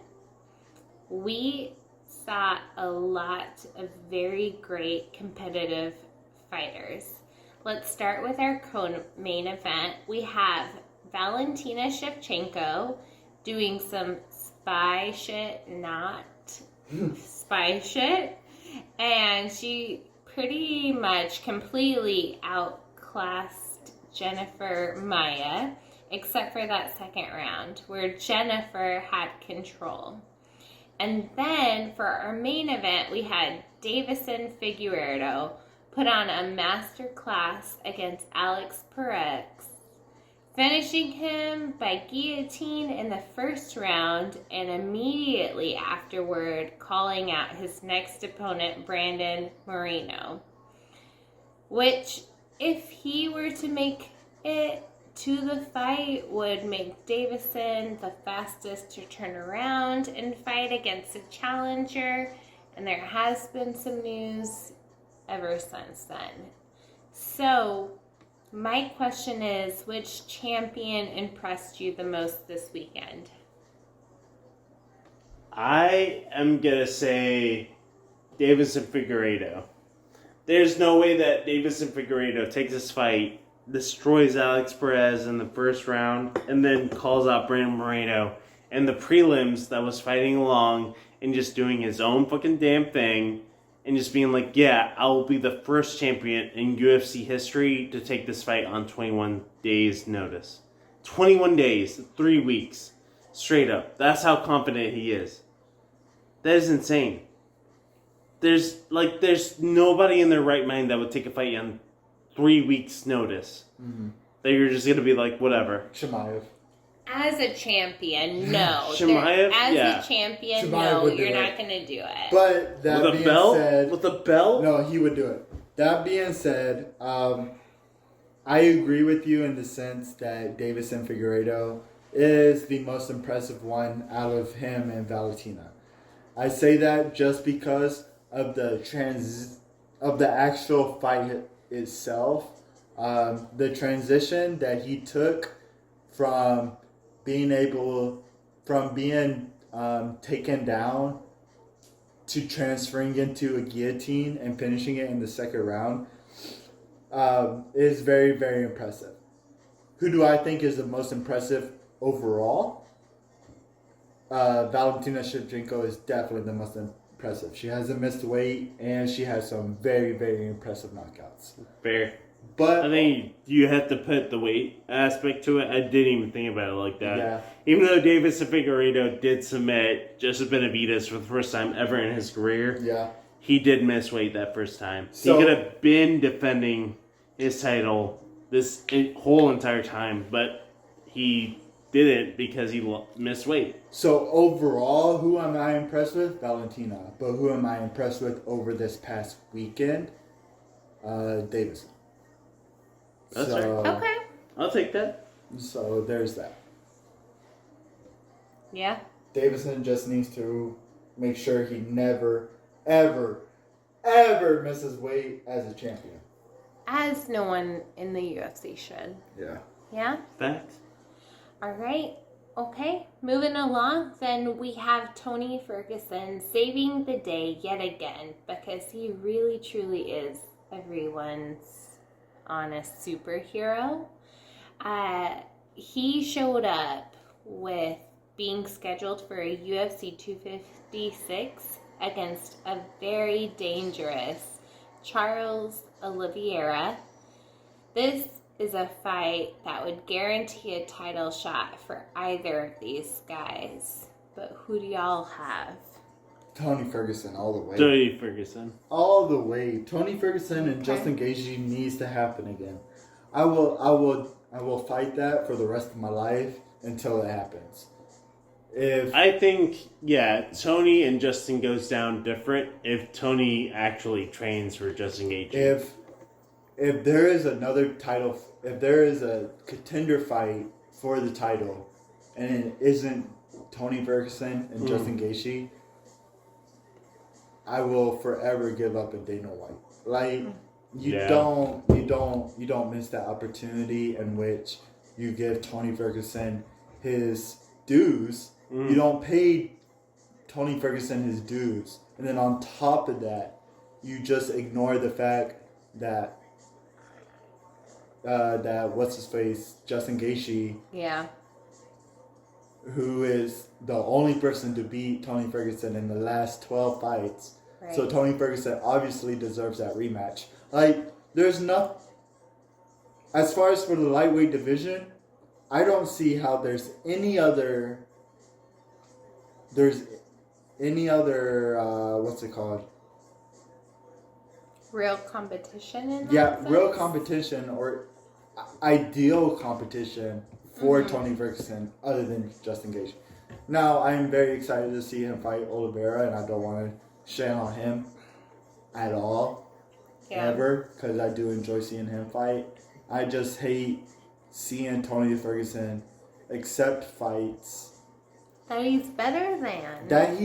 Speaker 2: We saw a lot of very great competitive fighters. Let's start with our co-main event. We have Valentina Shevchenko doing some spy shit, and she pretty much completely outclassed Jennifer Maia, except for that second round where Jennifer had control. And then for our main event, we had Davison Figueiredo put on a master class against Alex Perez, finishing him by guillotine in the first round, and immediately afterward calling out his next opponent, Brandon Moreno, which, if he were to make it to the fight, would make Davison the fastest to turn around and fight against a challenger, and there has been some news ever since then. So my question is, which champion impressed you the most this weekend?
Speaker 1: I am gonna say Davison Figueiredo. There's no way that Davison Figueiredo takes this fight, destroys Alex Perez in the first round, and then calls out Brandon Moreno and the prelims that was fighting along and just doing his own fucking damn thing and just being like, yeah, I will be the first champion in UFC history to take this fight on 21 days notice. 21 days, 3 weeks, straight up. That's how confident he is. That is insane. There's nobody in their right mind that would take a fight on 3 weeks notice.
Speaker 3: Mm-hmm.
Speaker 1: That you're just gonna be like, whatever.
Speaker 3: Chimaev.
Speaker 2: As a champion, no.
Speaker 1: Chimaev?
Speaker 2: As
Speaker 1: Yeah.
Speaker 2: a champion,
Speaker 3: Chimaev
Speaker 2: no,
Speaker 3: would do
Speaker 2: you're
Speaker 3: it.
Speaker 2: not going to do it.
Speaker 3: But that
Speaker 1: With a
Speaker 3: being
Speaker 1: belt?
Speaker 3: said,
Speaker 1: With a belt?
Speaker 3: no, he would do it. That being said, I agree with you in the sense that Davison Figueiredo is the most impressive one out of him and Valentina. I say that just because of the actual fight itself, the transition that he took from being taken down to transferring into a guillotine and finishing it in the second round is very, very impressive. Who do I think is the most impressive overall? Valentina Shevchenko is definitely the most impressive. She hasn't missed weight, and she has some very, very impressive knockouts.
Speaker 1: Fair.
Speaker 3: But
Speaker 1: I think you have to put the weight aspect to it. I didn't even think about it like that.
Speaker 3: Yeah.
Speaker 1: Even though Davison Figueiredo did submit Joseph Benavidez for the first time ever in his career,
Speaker 3: yeah,
Speaker 1: he did miss weight that first time.
Speaker 3: So-
Speaker 1: he could have been defending his title this whole entire time, but he didn't because he missed weight.
Speaker 3: so overall, who am I impressed with? Valentina. But who am I impressed with over this past weekend? Davison.
Speaker 1: That's fair.
Speaker 2: Okay.
Speaker 1: I'll take that.
Speaker 3: So there's that.
Speaker 2: Yeah.
Speaker 3: Davison just needs to make sure he never, ever, ever misses weight as a champion.
Speaker 2: As no one in the UFC should.
Speaker 3: Yeah.
Speaker 2: Yeah?
Speaker 1: Facts.
Speaker 2: All right. Okay. Moving along, then we have Tony Ferguson saving the day yet again because he really truly is everyone's honest superhero. He showed up with being scheduled for a UFC 256 against a very dangerous Charles Oliveira. This is a fight that would guarantee a title shot for either of these guys. But who do y'all have?
Speaker 3: Tony Ferguson all the way.
Speaker 1: Tony Ferguson.
Speaker 3: All the way. Tony Ferguson and
Speaker 2: Okay.
Speaker 3: Justin Gaethje needs to happen again. I will fight that for the rest of my life until it happens. If
Speaker 1: I think, yeah, Tony and Justin goes down different if Tony actually trains for Justin Gaethje.
Speaker 3: if there is another title, if there is a contender fight for the title, and it isn't Tony Ferguson and Justin Gaethje, I will forever give up on Dana White. Like you
Speaker 1: Yeah.
Speaker 3: don't miss that opportunity in which you give Tony Ferguson his dues. You don't pay Tony Ferguson his dues, and then on top of that, you just ignore the fact that that what's his face Justin Gaethje,
Speaker 2: Yeah.
Speaker 3: who is the only person to beat Tony Ferguson in the last 12 fights.
Speaker 2: Right.
Speaker 3: So Tony Ferguson obviously deserves that rematch. Like, there's not... As far as for the lightweight division, I don't see how there's any other... what's it called?
Speaker 2: Real competition in that
Speaker 3: Yeah, real
Speaker 2: sense?
Speaker 3: competition or ideal competition for Tony Ferguson other than Justin Gaethje. Now, I'm very excited to see him fight Oliveira, and I don't want to shit on him at all, ever, because I do enjoy seeing him fight. I just hate seeing Tony Ferguson accept fights
Speaker 2: That he's better than.
Speaker 3: that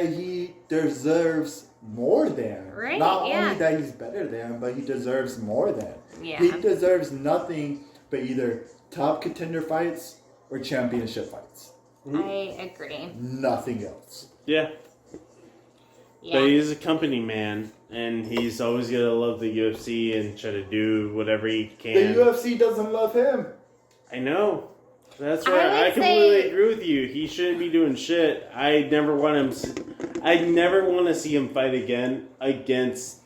Speaker 3: he deserves more than.
Speaker 2: Right,
Speaker 3: Not
Speaker 2: yeah.
Speaker 3: only that he's better than, but he deserves more than.
Speaker 2: Yeah.
Speaker 3: He deserves nothing but either top contender fights or championship fights.
Speaker 2: I agree.
Speaker 3: Nothing else.
Speaker 1: Yeah.
Speaker 2: Yeah.
Speaker 1: But he's a company man, and he's always gonna love the UFC and try to do whatever he can.
Speaker 3: The UFC doesn't love him.
Speaker 1: I know. That's
Speaker 2: I
Speaker 1: why
Speaker 2: would
Speaker 1: I completely
Speaker 2: say-
Speaker 1: agree with you. He shouldn't be doing shit. I never want to see him fight again against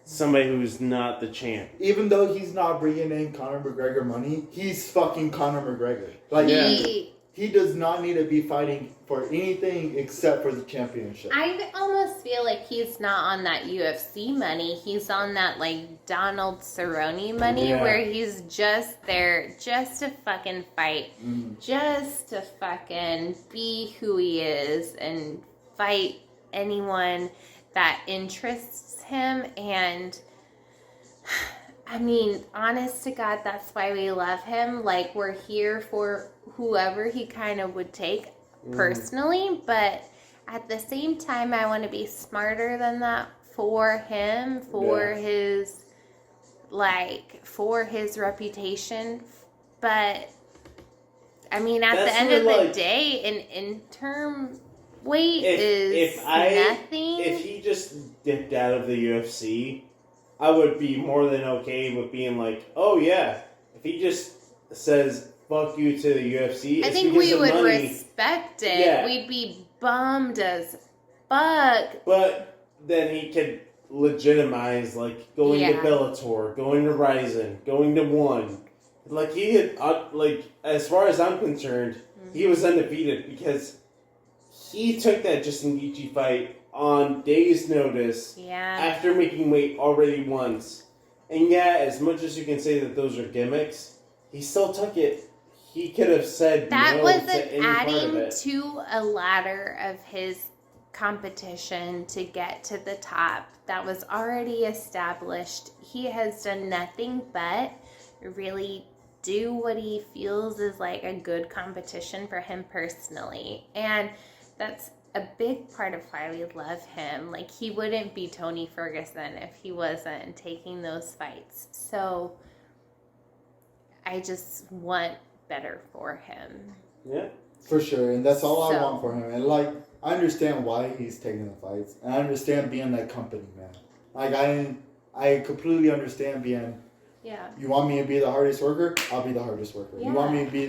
Speaker 1: somebody who's not the champ.
Speaker 3: Even though he's not bringing in Conor McGregor money, he's fucking Conor McGregor. Like, he does not need to be fighting for anything except for the championship.
Speaker 2: I almost feel like he's not on that UFC money. He's on that, like, Donald Cerrone money,
Speaker 1: Yeah.
Speaker 2: where he's just there just to fucking fight. Just to fucking be who he is and fight anyone that interests him. And, I mean, honest to God, that's why we love him. Like, we're here for whoever he kind of would take personally, but at the same time, I want to be smarter than that for him, for his, like, for his reputation. But, I mean, at
Speaker 1: That's
Speaker 2: the end
Speaker 1: where,
Speaker 2: of the
Speaker 1: like,
Speaker 2: day, an interim weight
Speaker 1: If
Speaker 2: is
Speaker 1: I
Speaker 2: nothing.
Speaker 1: if he just dipped out of the UFC, I would be more than okay with being like, oh yeah. If he just says fuck you to the UFC,
Speaker 2: I
Speaker 1: it's
Speaker 2: think
Speaker 1: because
Speaker 2: we
Speaker 1: of
Speaker 2: would
Speaker 1: money.
Speaker 2: respect it.
Speaker 1: Yeah.
Speaker 2: We'd be bummed as fuck.
Speaker 1: But then he could legitimize, like, going to
Speaker 2: Yeah.
Speaker 1: Bellator, going to Ryzen, going to One. Like, he had, like, as far as I'm concerned, he was undefeated because he took that Justin Gaethje fight on days' notice
Speaker 2: Yeah.
Speaker 1: after making weight already once. And yeah, as much as you can say that those are gimmicks, he still took it. He could have said
Speaker 2: That
Speaker 1: no
Speaker 2: wasn't
Speaker 1: to any part of
Speaker 2: adding
Speaker 1: it.
Speaker 2: to a ladder of his competition to get to the top. That was already established. He has done nothing but really do what he feels is like a good competition for him personally. And that's a big part of why we love him. Like, he wouldn't be Tony Ferguson if he wasn't taking those fights. So I just want better for him.
Speaker 1: Yeah.
Speaker 3: For sure, and that's all I
Speaker 2: So-
Speaker 3: want for him. And like, I understand why he's taking the fights, and I understand being that company man. Like, I completely understand being.
Speaker 2: Yeah.
Speaker 3: You want me to be the hardest worker? I'll be the hardest worker.
Speaker 2: Yeah.
Speaker 3: You want me to be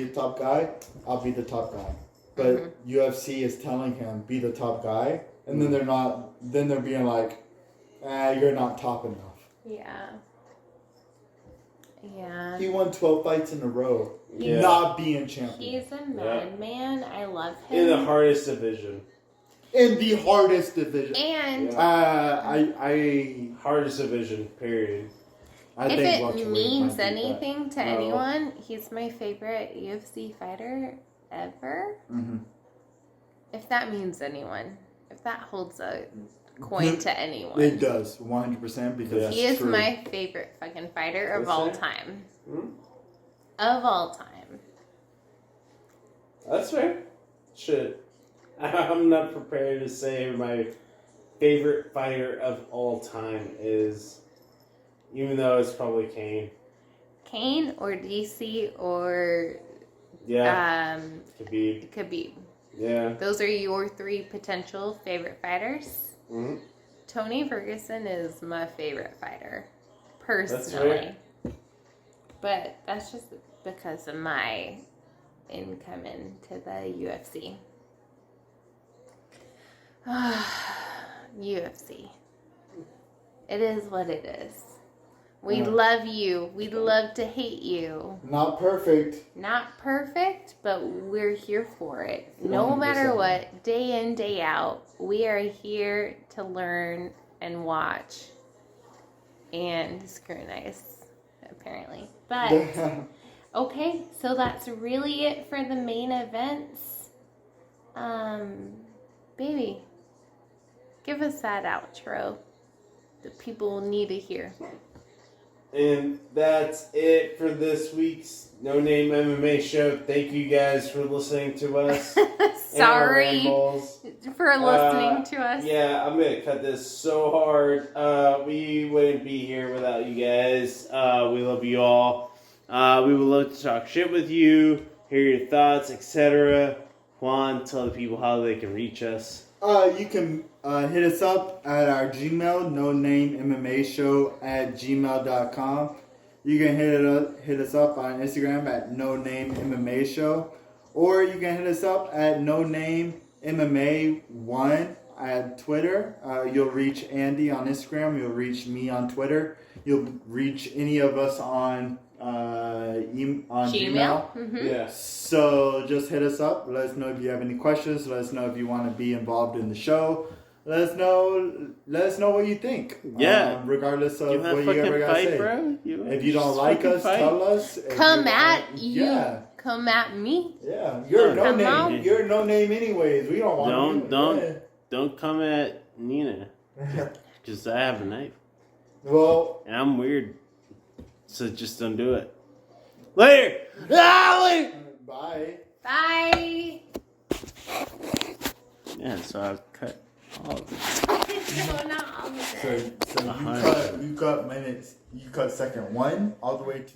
Speaker 3: the top guy? I'll be the top guy. But UFC is telling him be the top guy, and then they're not. Then they're being like, you're not top enough.
Speaker 2: Yeah. Yeah.
Speaker 3: He won 12 fights in a row,
Speaker 1: Yeah.
Speaker 3: not being champion.
Speaker 2: He's a madman. I love him.
Speaker 1: In the hardest division.
Speaker 3: In the hardest division.
Speaker 2: And
Speaker 3: I
Speaker 1: Hardest division, period.
Speaker 2: if
Speaker 3: think
Speaker 2: it
Speaker 3: welterweight
Speaker 2: means
Speaker 3: might be that.
Speaker 2: anything to
Speaker 1: No.
Speaker 2: anyone, he's my favorite UFC fighter ever.
Speaker 3: Mhm.
Speaker 2: If that means anyone. If that holds a coin to anyone.
Speaker 3: It does 100% because
Speaker 1: Yeah.
Speaker 3: it's
Speaker 2: He is
Speaker 3: true.
Speaker 2: my favorite fucking fighter of
Speaker 1: That's
Speaker 2: all
Speaker 1: fair.
Speaker 2: time.
Speaker 1: Hmm?
Speaker 2: Of all time.
Speaker 1: That's fair. Shit. I'm not prepared to say my favorite fighter of all time is, even though it's probably Kane.
Speaker 2: Kane or DC or
Speaker 1: Yeah, Khabib.
Speaker 2: Khabib.
Speaker 1: Yeah.
Speaker 2: Those are your three potential favorite fighters.
Speaker 1: hmm
Speaker 2: Tony Ferguson is my favorite fighter,
Speaker 1: That's
Speaker 2: personally. But that's just because of my income into the UFC. UFC. It is what it is. We
Speaker 3: Yeah.
Speaker 2: love you. We love to hate you.
Speaker 3: Not perfect.
Speaker 2: Not perfect, but we're here for it. No matter
Speaker 3: 100%.
Speaker 2: what, day in, day out, we are here to learn and watch and scrutinize, apparently. But, okay, so that's really it for the main events. Baby, give us that outro that people need to hear.
Speaker 1: And that's it for this week's No Name MMA show. Thank you guys for listening to us. and our
Speaker 2: Sorry
Speaker 1: rambles.
Speaker 2: for listening to us.
Speaker 1: Yeah, I'm gonna cut this so hard. We wouldn't be here without you guys. We love you all. We would love to talk shit with you, hear your thoughts, etc. Juan, tell the people how they can reach us.
Speaker 3: You can hit us up at our Gmail, no name MMA show at gmail.com. You can hit us up on Instagram at no name MMA show, or you can hit us up at no name MMA1 at Twitter. You'll reach Andy on Instagram. You'll reach me on Twitter. You'll reach any of us on Gmail.
Speaker 2: Mm-hmm.
Speaker 1: Yeah.
Speaker 3: So just hit us up. Let us know if you have any questions. Let us know if you want to be involved in the show. Let us know what you think.
Speaker 1: Yeah.
Speaker 3: Regardless of
Speaker 1: You have
Speaker 3: what you
Speaker 1: fucking
Speaker 3: ever gotta
Speaker 1: fight,
Speaker 3: say.
Speaker 1: bro.
Speaker 3: If you don't like us, tell us. If
Speaker 2: Come
Speaker 3: you
Speaker 2: at
Speaker 3: want-
Speaker 2: you.
Speaker 3: Yeah.
Speaker 2: Come at me.
Speaker 3: Yeah. You're no
Speaker 2: Come
Speaker 3: name.
Speaker 2: on.
Speaker 3: You're no name anyways. We don't want you.
Speaker 1: Don't come at Nina, because I have a knife
Speaker 3: Well,
Speaker 1: and I'm weird. So just don't do it. Later. Later.
Speaker 3: bye.
Speaker 2: Bye.
Speaker 1: Yeah. So I've cut all of it.
Speaker 2: No, not all of it.
Speaker 3: So you cut minutes. You cut second 1 all the way to.